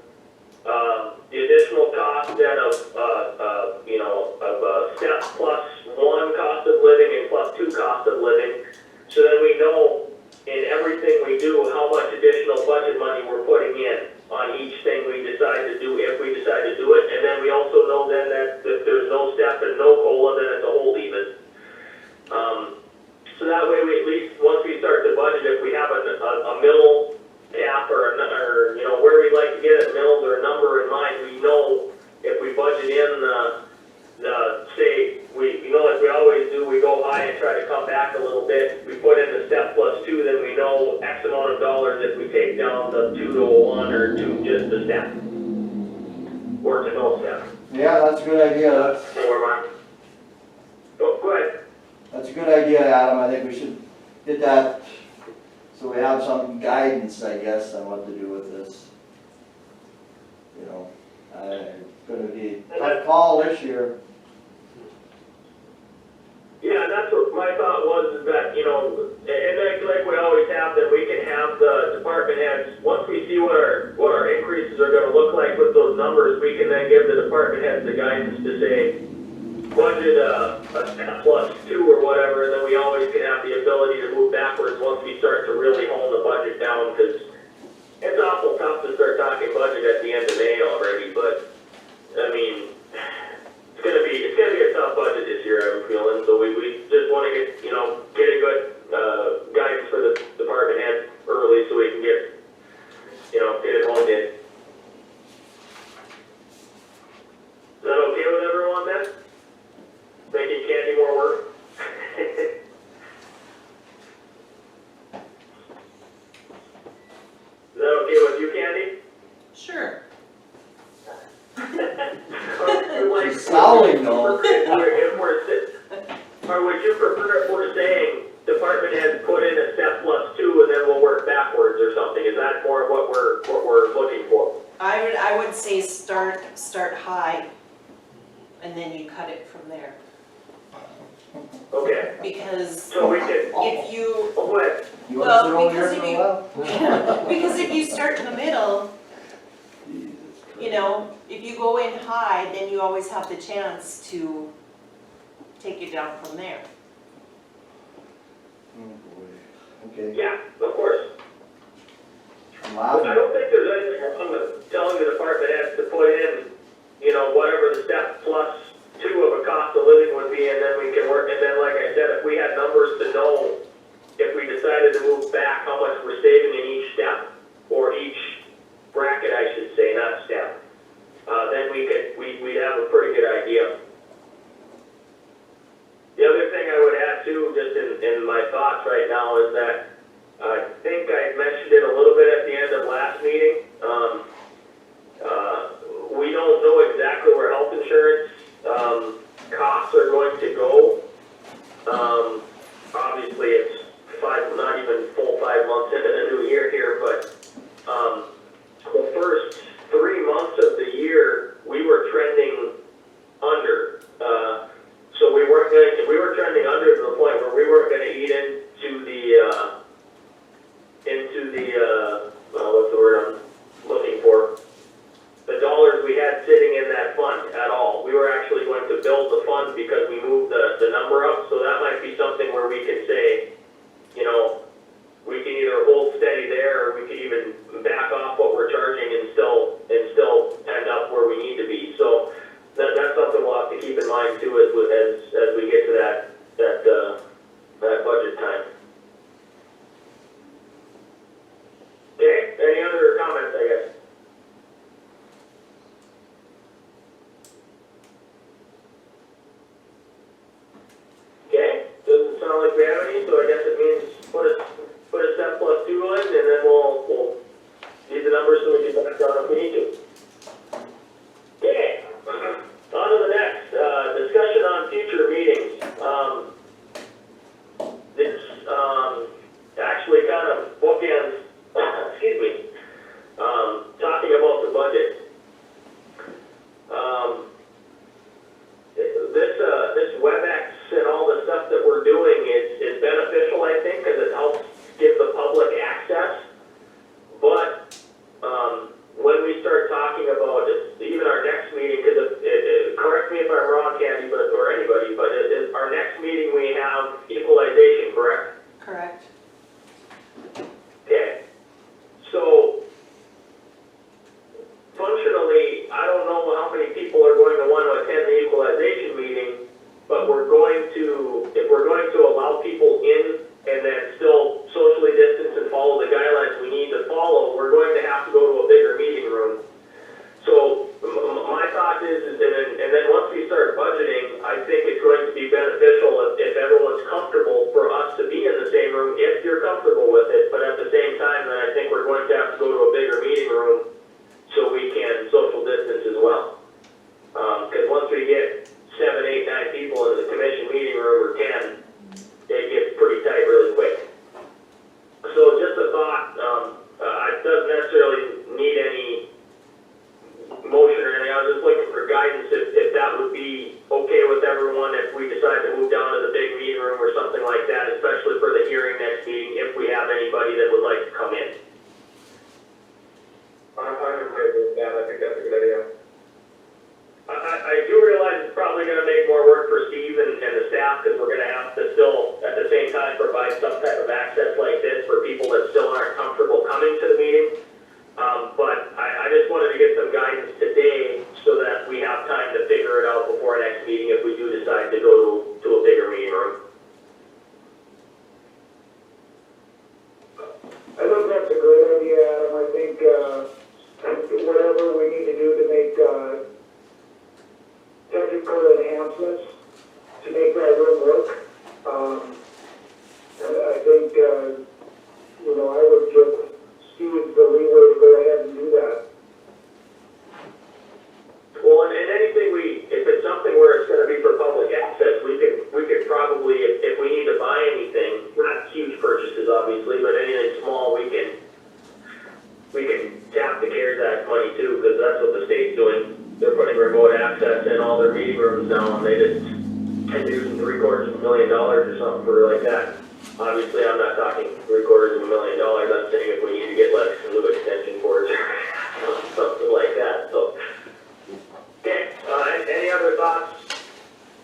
The additional cost then of step plus 1 cost of living and plus 2 cost of living. So then we know in everything we do how much additional budget money we're putting in on each thing we decide to do, if we decide to do it. And then or to just the step. Or to no step. Yeah, that's a good idea, Or my, oh, go ahead. that's a good idea, Adam, I think we should get that, so we have some guidance, I guess, on what to do with this. You know, it's gonna be a tough call this year. Yeah, that's what my thought was, is that, you know, and like we always have, that we can have the department heads, once we see what our increases are gonna look like with those numbers, we can then give the department heads the guidance to say, budget a step plus 2 or whatever, and then we always can have the ability to move backwards once we start to really hone the budget down, because it's awful tough to start talking budget at the end of May already, but, I mean, it's gonna be a tough budget this year, I'm feeling, so we just wanna get a good, guidance for the department head early, so we can get it honed in. Is that okay with everyone then? Making Candy more work? Is that okay with you, Candy? Sure. She's scowling though. Or would you prefer if we're saying department heads put in a step plus 2 and then we'll work backwards or something? Is that more of what we're looking for? I would say start high, and then you cut it from there. Okay, Because so we can, if you, go ahead. You wanna sit Well, over here because for if a you- while? because if you start in the middle, if you go in high, then you always have the chance to take it down from there. Oh, boy. Okay. Yeah, of course. I'm I laughing. don't think there's anything wrong with telling the department heads to put in, whatever the step plus 2 of a cost of living would be, and then we can work, and then like I said, if we had numbers to know, if we decided to move back, how much we're saving in each step, or each bracket, I should say, not step, then we'd have a pretty good idea. The other thing I would add too, just in my thoughts right now, is that I think I mentioned it a little bit at the end of last meeting. We don't know exactly where health insurance costs are going to go. Obviously, it's not even full 5 months into the new year here, but the first 3 months of the year, we were trending under. So we were trending under to the point where we weren't going to eat into the what's the word I'm looking for? The dollars we had sitting in that fund at all. We were actually going to build the fund because we moved the number up. So that might be something where we can say, we can either hold steady there, or we can even back off what we're charging and still end up where we need to be. So that's something we'll have to keep in mind too as we get to that budget time. Okay, any other comments, I guess? Okay, doesn't sound like we have any, so I guess it means put a step plus 2 on, and then we'll need the numbers so we can back down if we need to. Okay, on to the next, discussion on future meetings. This, actually kind of bookends, excuse me, talking about the budget. This WebEx and all the stuff that we're doing is beneficial, I think, because it helps give the public access. But when we start talking about even our next meeting, because correct me if I'm wrong, Candy, or anybody, but our next meeting we have equalization, correct? Correct. Okay. So functionally, I don't know how many people are going to want to attend the equalization meeting, but if we're going to allow people in and then still socially distance and follow the guidelines we need to follow, we're going to have to go to a bigger meeting room. So my thought is and then once we start budgeting, I think it's going to be beneficial if everyone's comfortable for us to be in the same room, if you're comfortable with it. But at the same time, then I think we're going to have to go to a bigger meeting room as well. Cause once we get 7, 8, 9 people into the commission meeting room, or 10, it gets pretty tight really quick. So just a thought, it doesn't necessarily need any motion or anything, I was just looking for guidance if that would be okay with everyone, if we decide to move down to the big meeting room or something like that, especially for the hearing next meeting, if we have anybody that would like to come in. I'm in favor of that, I think that's a good idea. I do realize it's probably gonna make more work for Steve and the staff, because we're gonna have to still, at the same time, provide some type of access like this for people that still aren't comfortable coming to the meeting. But I just wanted to get some guidance today, so that we have time to figure it out before next meeting, if we do decide to go to a bigger meeting room. I think that's a great idea, Adam. I think, whatever we need to do to make, technical enhancements to make that room work, I think, I would give Steve the leeway to go ahead and do that. Well, and anything if it's something where it's gonna be for public access, we could probably, if we need to buy anything, not huge purchases obviously, but anything small, we can tap the CARES Act money too, because that's what the state's doing. They're putting remote access in all their meeting rooms now, and they just had to do some $750,000 or something for like that. Obviously, I'm not talking $750,000, I'm saying if we need to get like some new extension cords or something like that, so. Okay, any other thoughts,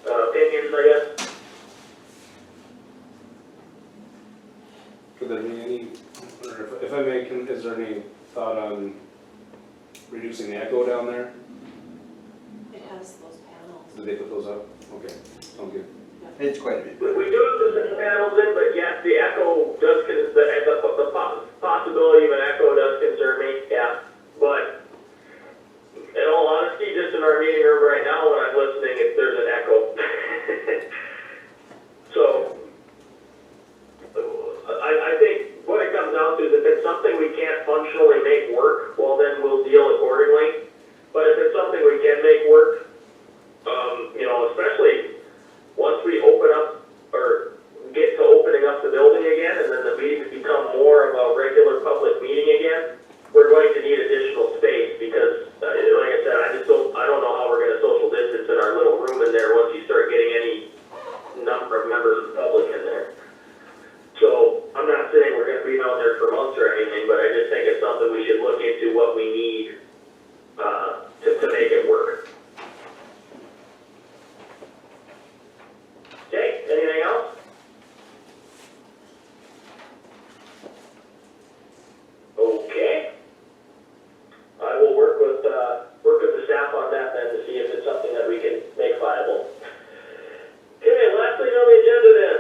opinions, I guess? Could there be any, or if I may, is there any thought on reducing the echo down there? It has those panels. Did they put those up? Okay, sounds good. It's quite a bit. We do have the 6 panels in, but yes, the echo does, the possibility of an echo does concern me, yeah. But in all honesty, just in our meeting room right now, when I'm listening, if there's an echo. So, I think what it comes down to is if it's something we can't functionally make work, well then we'll deal accordingly. But if it's something we can make work, especially once we open up or get to opening up the building again, and then the meetings become more of a regular public meeting again, we're going to need additional space because, like I said, I don't know how we're going to social distance in our little room in there once you start getting any number of members of the public in there. So I'm not saying we're going to be down there for months or anything, but I just think it's something we should look into what we need to make it work. Okay, anything else? Okay. I will work with the staff on that then to see if it's something that we can make viable. Okay, last thing on the agenda then.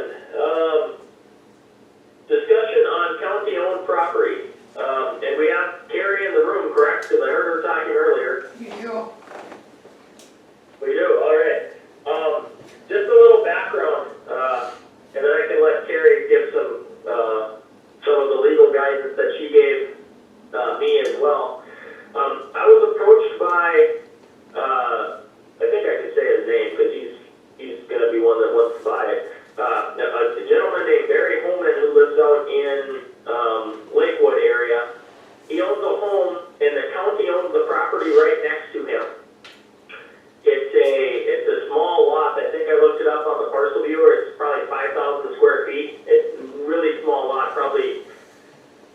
Discussion on county-owned property. And we have Carrie in the room, correct? Because I heard her talking earlier. You do. We do, all right. Just a little background, and then I can let Carrie give some of the legal guidance that she gave me as well. I was approached by, I think I can say his name because he's going to be one that wants to buy it. A gentleman named Barry Holman who lives out in Lakewood area. He owns a home, and the county owns the property right next to him. It's a small lot. I think I looked it up on the parcel viewer. It's probably 5,000 square feet. It's a really small lot, probably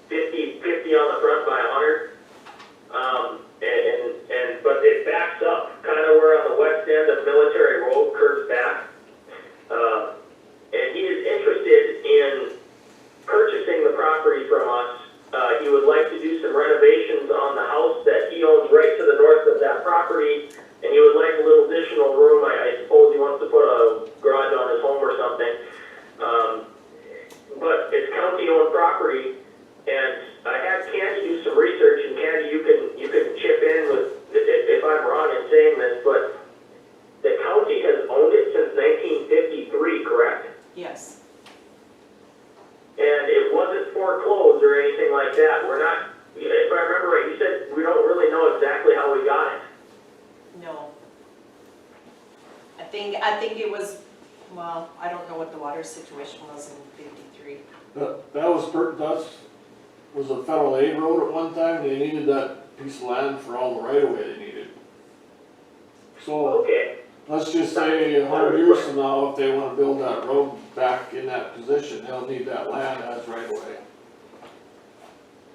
50 on the front by 100. But it backs up kind of where on the west end of Military Road curves back. And he is interested in purchasing the property from us. He would like to do some renovations on the house that he owns right to the north of that property. And he would like a little additional room. I suppose he wants to put a garage on his home or something. But it's county-owned property, and I had Candy do some research. And Candy, you can chip in with if I'm wrong in saying this, but the county has owned it since 1953, correct? Yes. And it wasn't foreclosed or anything like that. We're not. If I remember right, you said we don't really know exactly how we got it. think it was, well, I don't know what the water situation was in 53. That was a federal aid road at one time, they needed that piece of land for all the right of way they needed. So, Okay, let's just say 100 years from now, if they wanna build that road back in that position, they'll need that land as right of way.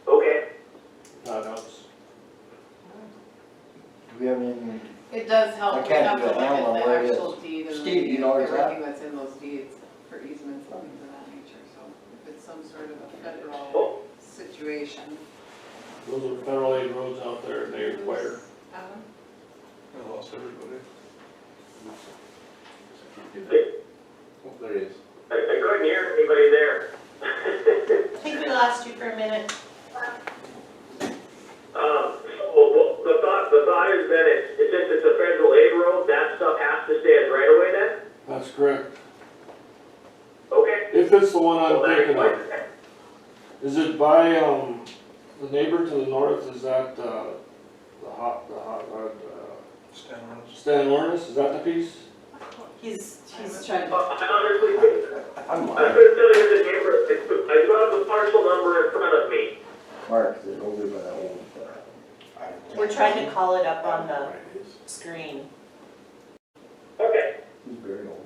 okay. That helps. Do we have anything? It does help, I we can't have do to a look handle on at the where it is. actual deed and Steve, you know where it's at? everything that's in those deeds for easements and things of that nature, so if it's some sort of a federal situation. Those are federal aid roads out there, and they require. I lost everybody. Oh, there he is. I couldn't hear anybody there. I think we lost you for a minute. Well, the thought is that since it's a federal aid road, that stuff has to stay as right of way then? That's correct. Okay. If it's the one Well, I'm that thinking of. explains it. Is it by, the neighbor to the north, is that, Stan Lawrence, is that the piece? He's trying to, I honestly think, I'm I Mark. couldn't tell you the neighbor, I don't have the parcel number in front of me. Mark, is it over by that old, we're trying to call it up on the screen. Okay. who's very old?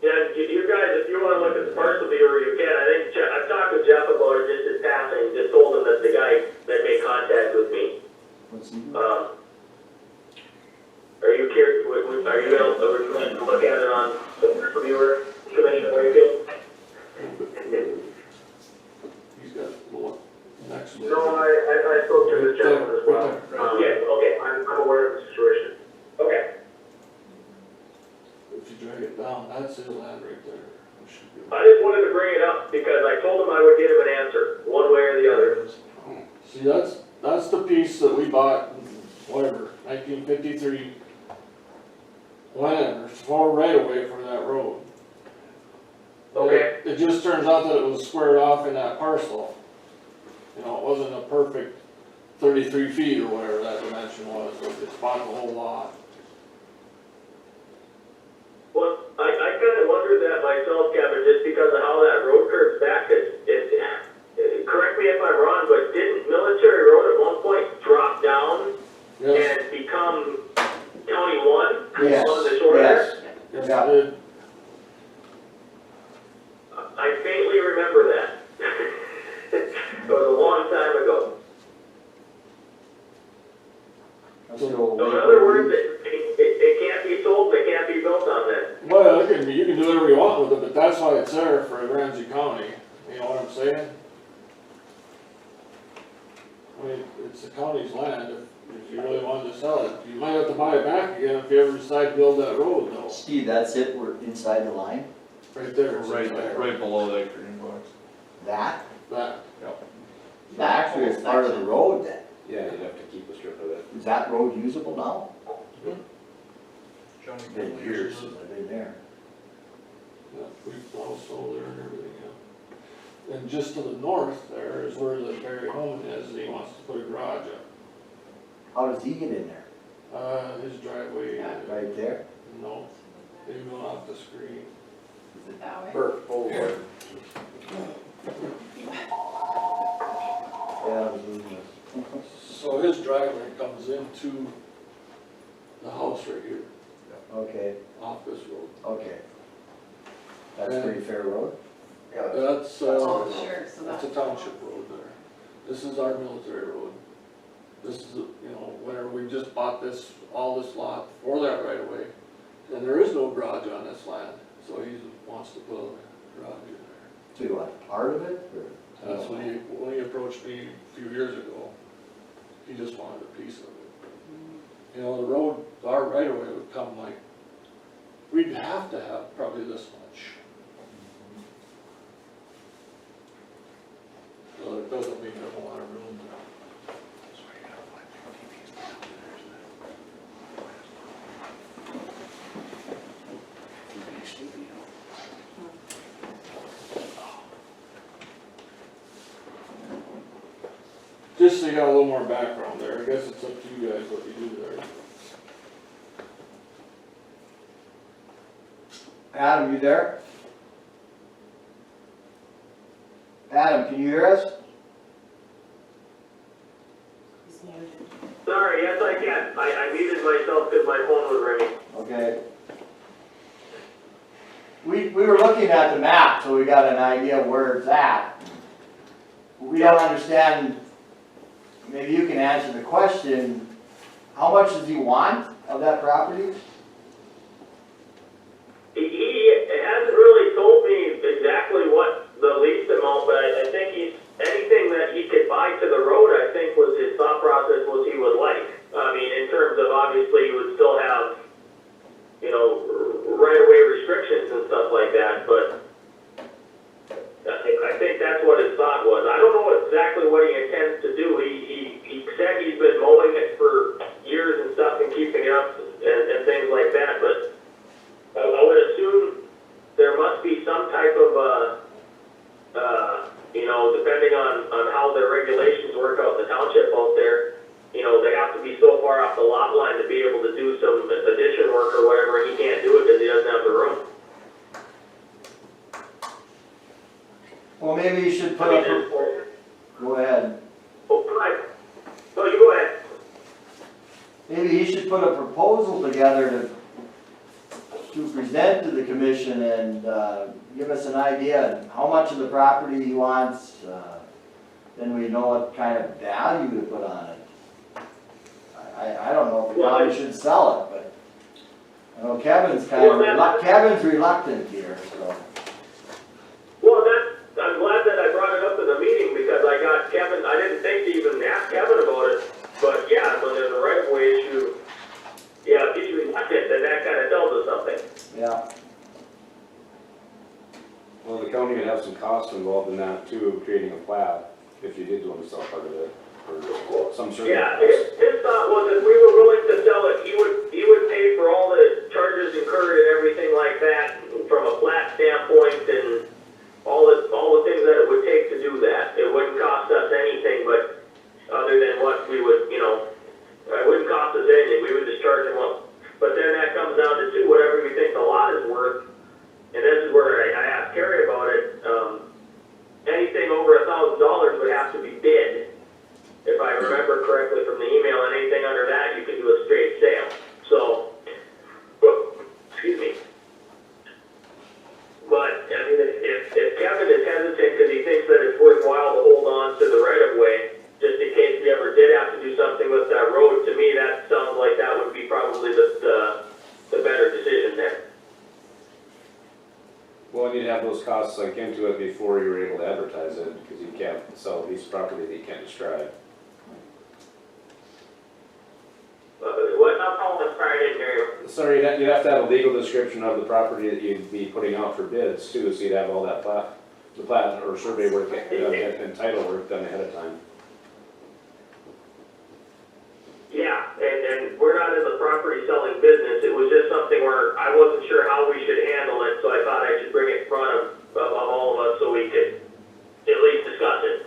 Yeah, you guys, if you wanna look at the parcel viewer, you can. I think, I've talked with Jeff about it just in passing, just told him that the guy that made contact with me. What's he? Are you curious, are you going to look at it on the parcel viewer, Commissioner Wakefield? He's got the one next to it. No, I spoke to the gentleman as well. Right there. Yeah, okay, I'm aware of the situation. Okay. If you drag it down, that's his land right there. It should be- I just wanted to bring it up because I told him I would get him an answer, one way or the other. See, that's the piece that we bought, in whatever, 1953. Land, there's far right away from that road. Okay. It just turns out that it was squared off in that parcel. You know, it wasn't a perfect 33 feet or whatever that dimension was, so it's bought the whole lot. Well, I kind of wondered that myself, Kevin, just because of how that road curves back. Correct me if I'm wrong, but didn't Military Road at one point drop down Yes, and become County 1 Yes, on the shore there? yes. yes, Yeah. it did. I faintly remember that. It was a long time ago. That's the old So in way. other words, it can't be sold, it can't be built on that. Well, you can do whatever you want with it, but that's why it's there for Ramsey County, you know what I'm saying? I mean, it's the county's land, if you really wanted to sell it, you might have to buy it back again if you ever decide to build that road though. Steve, that's it, we're inside the line? Right there, it's Right, there. right below that green box. That? That, That actually is part of the road then. Yeah, you'd have to keep a strip of it. Is that road usable now? Johnny It's been Goodley years uses since it. I've been there. yeah, we plow solar and everything, yeah. And just to the north there is where the Barry Home is, and he wants to put a garage up. How does he get in there? His driveway, Right there? no, maybe going off the screen. Is it that way? Burt Boulevard. Yeah, I was losing this. So his driveway comes into the house right here, Okay, off this road. okay. That's a pretty fair road? That's, Oh, sure, so that's a township road there. This is our military road. This is, you know, whenever we just bought this, all this lot for that right away. And there is no garage on this land, so he wants to put a garage in there. So you want part of it, or? That's when he approached me a few years ago. He just wanted a piece of it. You know, the road, our right of way would come like, we'd have to have probably this much. So it doesn't mean there's a lot of room there. Just so you got a little more background there, I guess it's up to you guys what you do there. Adam, you there? Adam, can you hear us? He's muted. Sorry, yes, I can. I muted myself because my phone was ringing. Okay. We were looking at the map, so we got an idea of where it's at. We don't understand, maybe you can answer the question, how much does he want of that property? He hasn't really told me exactly what the lease amount, but I think anything that he could buy to the road, I think was his thought process was he would like. I mean, in terms of obviously you would still have, you know, right-of-way restrictions and stuff like that, but I think that's what his thought was. I don't know exactly what he intends to do. He said he's been mowing it for years and stuff and keeping it up and things like that, but I would assume there must be some type of, you know, depending on how their regulations work out in the township out there, you know, they have to be so far off the lot line to be able to do some addition work or whatever, and he can't do it because he doesn't have the room. Well, maybe you should put up, go ahead. Oh, right. No, you go ahead. Maybe he should put a proposal together to present to the commission and give us an idea of how much of the property he wants. Then we know what kind of value to put on it. I don't know if the county should sell it, but I know Kevin's Kevin's reluctant here, so. Well, I'm glad that I brought it up in the meeting because I got Kevin, I didn't think to even ask Kevin about it, but yeah, when there's a right-of-way issue, yeah, if he's reluctant, then that kind of tells us something. Yeah. Well, the county would have some costs involved in that too, of creating a plat, if you did want to sell part of it, or some sort of. Yeah, his thought was if we were willing to sell it, he would pay for all the charges incurred and everything like that from a plat standpoint and all the things that it would take to do that. It wouldn't cost us anything, but other than what we would, you know, it wouldn't cost us anything. We would just charge him up. But then that comes down to whatever we think the lot is worth. And this is where I asked Carrie about it. Anything over $1,000 would have to be bid. If I remember correctly from the email, and anything under that, you can do a straight sale. So, excuse me. But, I mean, if Kevin is hesitant because he thinks that it's worthwhile to hold on to the right-of-way, just in case we ever did have to do something with that road, to me, that sounds like that would be probably the better decision there. Well, you'd have those costs sunk into it before you were able to advertise it, because you can't sell a piece of property that you can't describe. What, I'm calling this Friday, Mary. Sorry, you'd have to have a legal description of the property that you'd be putting out for bids too, so you'd have all that the plat or survey work and title work done ahead of time. Yeah, and we're not in the property selling business. It was just something where I wasn't sure how we should handle it, so I thought I should bring it in front of all of us so we could at least discuss it.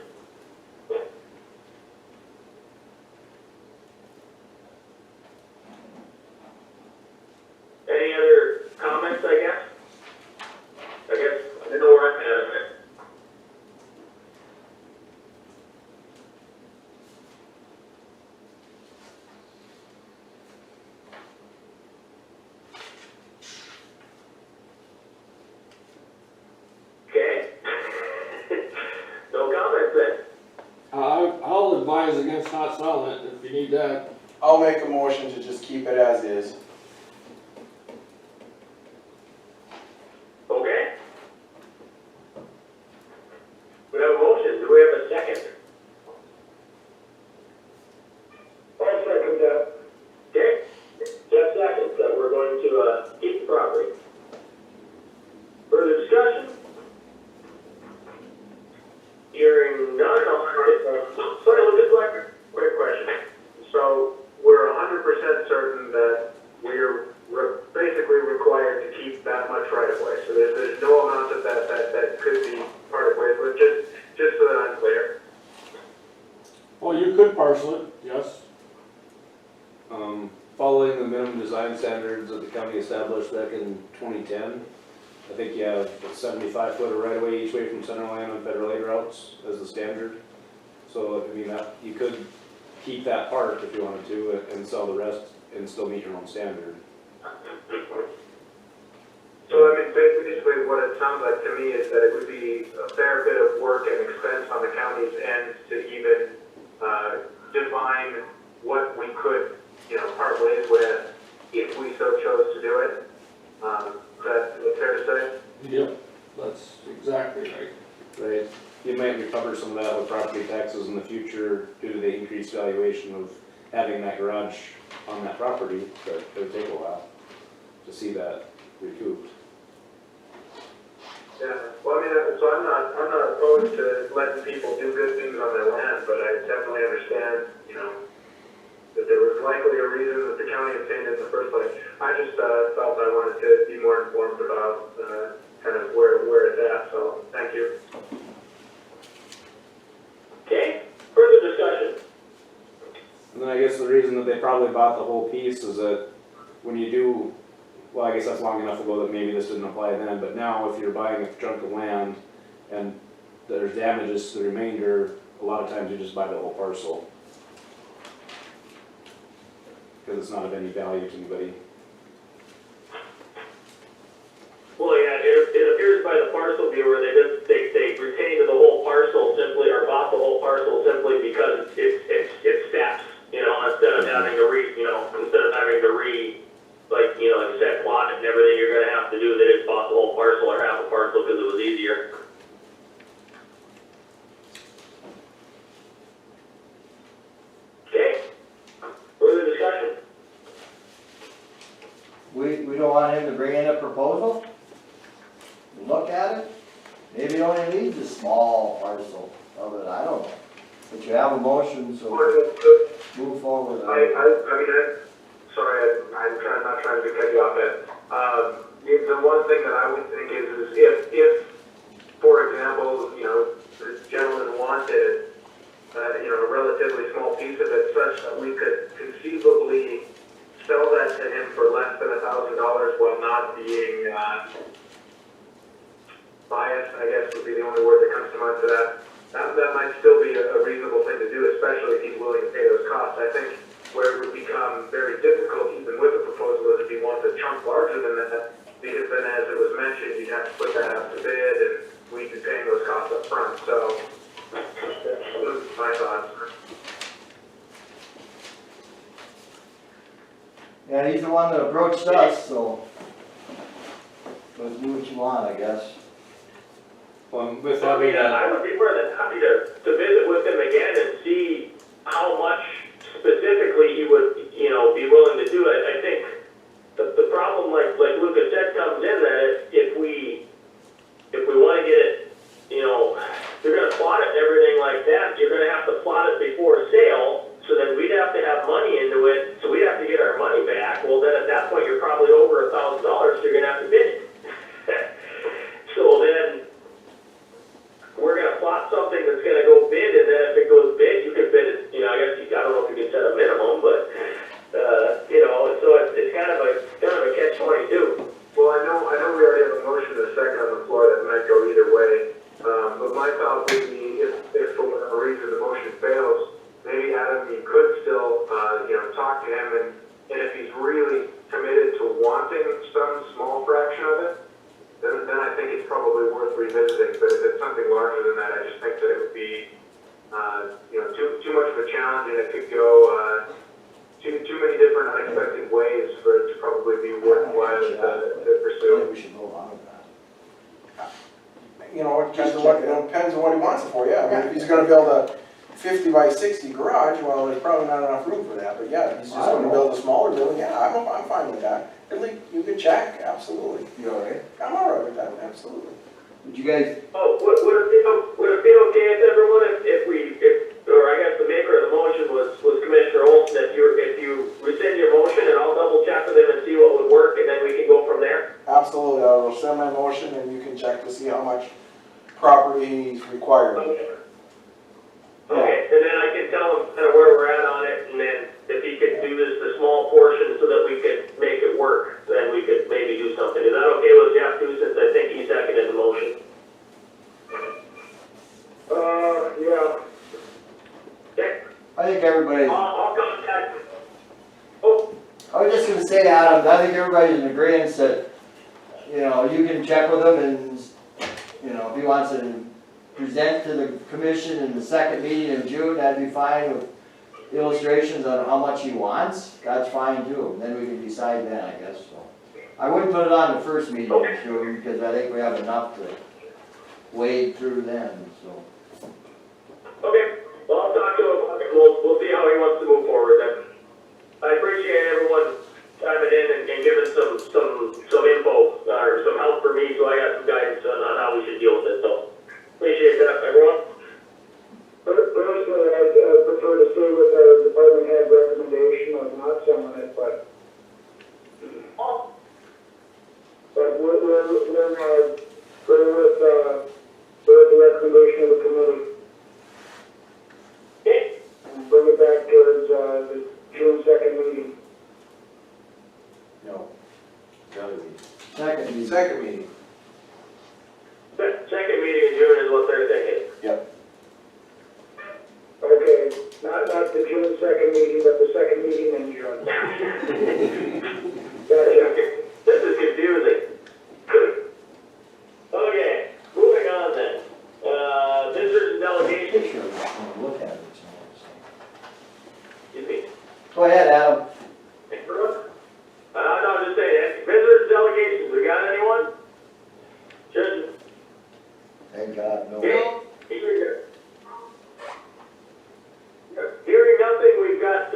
Any other comments, I guess? I know where I'm at. Okay. No comments then. I'll advise against not selling it if you need that. I'll make a motion to just keep it as is. Okay. We have a motion. Do we have a second? I'll second that. Okay. Jeff seconds that we're going to keep the property. Further discussion? Hearing none, sorry, Lucas Blacker. Quick question. So we're 100% certain that we're basically required to keep that much right of way. So there's no amount of that could be part of ways, but just so that I'm clear. Well, you could parcel it, yes. Following the minimum design standards that the county established back in 2010, I think you have 75 foot of right of way each way from center line on federal aid routes as the standard. So, I mean, that, you could keep that part if you wanted to and sell the rest and still meet your own standard. So I mean, basically what it sounds like to me is that it would be a fair bit of work and expense on the county's end to even, define what we could, part ways with if we so chose to do it. Is that fair to say? Yep, that's exactly right. Right, you might recover some of that with property taxes in the future due to the increased valuation of having that garage on that property, but it'll take a while to see that recouped. Yeah, well, I mean, so I'm not opposed to letting people do good things on their land, but I definitely understand, that there was likely a reason that the county obtained it in the first place. I just, felt I wanted to be more informed about, kind of where it's at, so, thank you. Okay, further discussion? And then I guess the reason that they probably bought the whole piece is that when you do, well, I guess that's long enough ago that maybe this didn't apply then, but now if you're buying a chunk of land and there's damages to the remainder, a lot of times you just buy the whole parcel. Because it's not of any value to anybody. Well, yeah, it appears by the parcel viewer, they retained the whole parcel simply, or bought the whole parcel simply because it's steps, instead of having to like you said, plot it and everything you're gonna have to do, they just bought the whole parcel or half a parcel because it was easier. Okay, further discussion? We don't want him to bring in a proposal? Look at it? Maybe he only needs a small parcel of it, I don't know. But you have a motion, so move forward. Sorry, I'm not trying to cut you off, Ed. The one thing that I would think is if, for example, this gentleman wanted, a relatively small piece of it such that we could conceivably sell that to him for less than $1,000 while not being, biased, I guess would be the only word that comes to mind for that. That might still be a reasonable thing to do, especially if he's willing to pay those costs. I think where it would become very difficult, even with the proposal, is if he wants a chunk larger than that, because then, as it was mentioned, you'd have to put that out to bid, and we'd be paying those costs up front. So, those are my thoughts. Yeah, he's the one that approached us, so let's do what you want, I guess. Well, with I having mean, that, I would be more than happy to visit with him again and see how much specifically he would, be willing to do it. I think the problem, like Lucas said, comes in that if we want to get it, you're going to plot it and everything like that, you're going to have to plot it before sale, so then we'd have to have money into it, so we'd have to get our money back. Well, then at that point, you're probably over $1,000, so you're going to have to bid it. So then, we're gonna plot something that's gonna go bid, and then if it goes bid, you can bid it, I guess, I don't know if you can set a minimum, but, so it's kind of a catch-22. Well, I know we already have a motion and a second on the floor that might go either way. But my thought would be if for whatever reason the motion fails, maybe Adam, you could still, talk to him, and if he's really committed to wanting some small fraction of it, then I think it's probably worth revisiting. But if it's something larger than that, I just think that it would be, too much of a challenge, and it could go, too many different unexpected ways for it to probably be worthwhile to I pursue. think we should go along with that. It depends on what he wants it for, yeah. I mean, if he's gonna build a 50 by 60 garage, well, there's probably not enough room for that, but yeah, if he's just gonna build a smaller building, yeah, I'm fine with that. At least you can check, absolutely. You all right? I'm all right with that, absolutely. Would you guys, Oh, would it be okay if everyone, or I guess the maker of the motion was Commissioner Olson, if you rescind your motion, and I'll double check with him and see what would work, and then we can go from there? Absolutely, I will send my motion and you can check to see how much property he's required. Okay, and then I can tell him kind of where we're at on it, and then if he could do the small portion so that we could make it work, then we could maybe do something. Is that okay with Jeff too, since I think was just gonna say, Adam, I think everybody's in agreement that, you know, you can check with him and, you know, if he wants to present to the commission in the second meeting in June, that'd be fine with illustrations on how much he wants, that's fine too, and then we can decide then, I guess, so. I wouldn't put it on the first meeting in June, because I think we have enough to wade through then, so. Okay, well, I'll talk to him, we'll see how he wants to move forward then. I appreciate everyone chiming in and giving some info, or some help for me, so I got some guidance on how we should deal with it, so. Appreciate that, everyone. Personally, I prefer to stay with our department head recommendation of not selling it, but we'll go with the recommendation of the committee. Okay. And bring it back towards the June 2nd meeting. No. Second meeting. Second meeting in June is what they're thinking. Yep. Okay, not the June 2nd meeting, but the second meeting in June. Gotcha. This is confusing. Okay, moving on then. Visitors and delegations, Sure, I'm gonna look at it, so. you see. Go ahead, Adam. No, just saying, visitors and delegations, we got anyone? Just, Thank God, no. hearing nothing, we've got,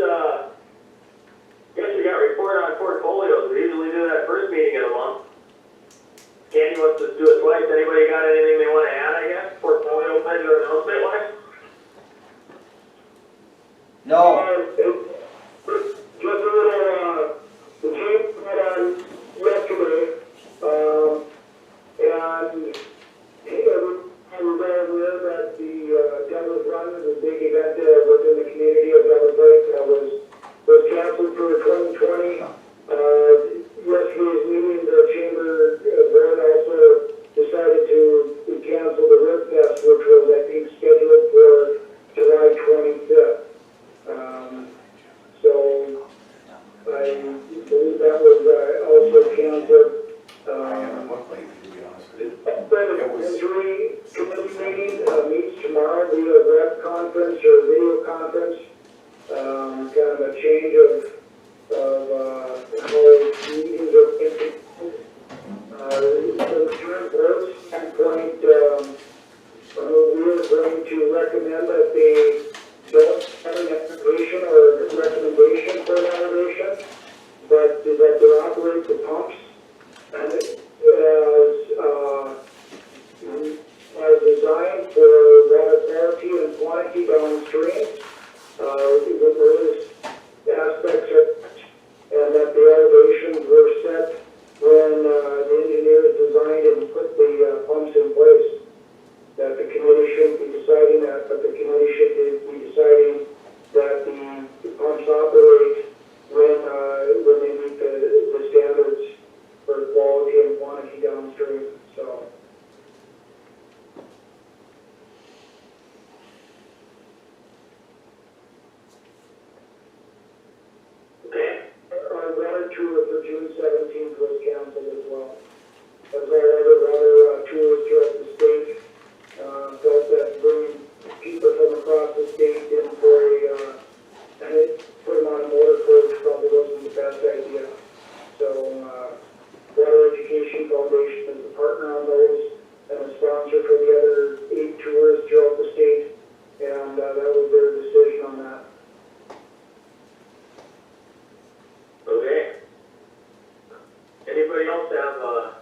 guess we got report on portfolios, we usually do that first meeting of the month. Candy wants to do it twice, anybody got anything they wanna add, I guess, portfolio wise or announcement wise? No, Just a little, the team met on yesterday, and everybody aware that the Douglas Run is a big event within the community of Douglas Lake that was canceled for 2020. Yesterday's meeting, the chamber board also decided to cancel the Rip Fest, which was, I think, scheduled for July 25th. So I believe that was also canceled. I haven't looked lately, to be honest with you. Injury committee meeting meets tomorrow via web conference or video conference. Kind of a change of how meetings are implemented. From the current board standpoint, we are going to recommend that they don't have an application or recommendation for an elevation, but that they operate the pumps and as designed for water quality and quantity downstream. Those aspects are, and that the elevations were set when the engineers designed and put the pumps in place. That the committee shouldn't be deciding that, but the committee should be deciding that the pumps operate when they meet the standards for quality and quantity downstream, so. Okay. Our water tour for June 17th was canceled as well. As all other water tours throughout the state, felt that bringing people from across the state in for put them on a motor coach probably wasn't the best idea. So, Water Education Foundation is a partner on those and a sponsor for the other 8 tours throughout the state, and that was their decision on that. Okay. Anybody else have a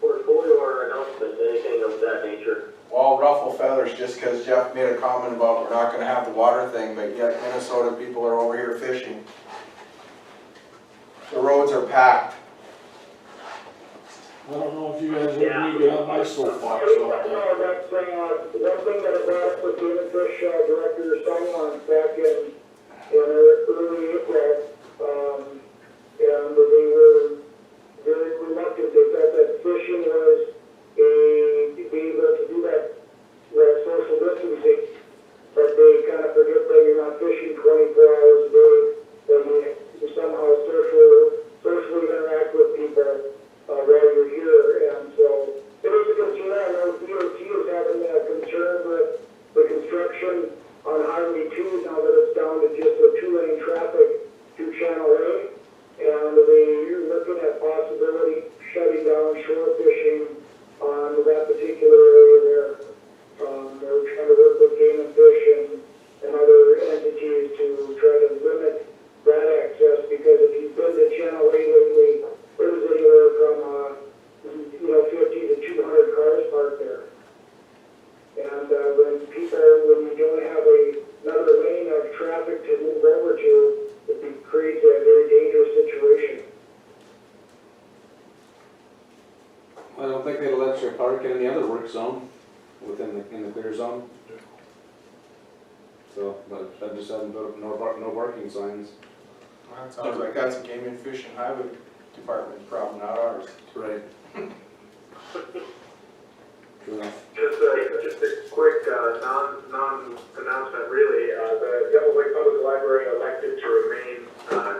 portfolio or announcement, anything of that nature? Well, ruffle feathers, just because Jeff made a comment about we're not gonna have the water thing, but yet Minnesota people are over here fishing. The roads are packed. I don't know if you guys want me to get on my soapbox about that. No, that's, one thing that I brought up with the Fish Director Simon back in early April, and they were very reluctant. They felt that fishing was be able to do that social distancing, but they kind of forget that you're not fishing 24 hours a day, that you somehow social shore fishing on that particular area there. They're trying to work with Game and Fish and other entities to try to limit that access, because if you've been to Channel 8 lately, there's anywhere from, 50 to 200 cars parked there. And when you don't have another lane of traffic to move over to, it creates a very dangerous situation. I don't think they'll let you park in the other work zone, in the clear zone. So, but I just haven't put up no parking signs. Well, it sounds like that's a Game and Fish and Highway Department's problem, not ours. Right. True enough. Just a quick, non-announcement really, the Devil Lake Public Library elected to remain,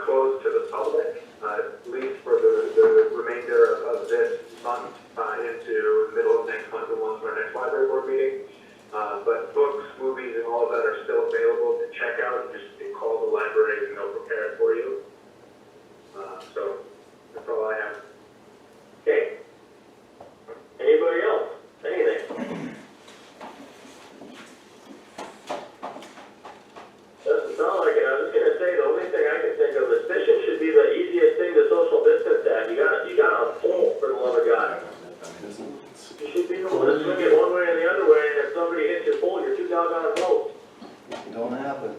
closed to the public, at least for the remainder of this month, into the middle of next month, and once our next library board meeting. But books, movies, and all of that are still available to check out. Just call the library and they'll prepare it for you. So that's all I have. Okay. Anybody else? Anything? Doesn't sound like it. I was just gonna say, the only thing I can think of is fishing should be the easiest thing to social distance at. You got a pole, for the love of God. You should be able to swing it one way or the other way, and if somebody hits your pole, you're too doggone close. Don't happen.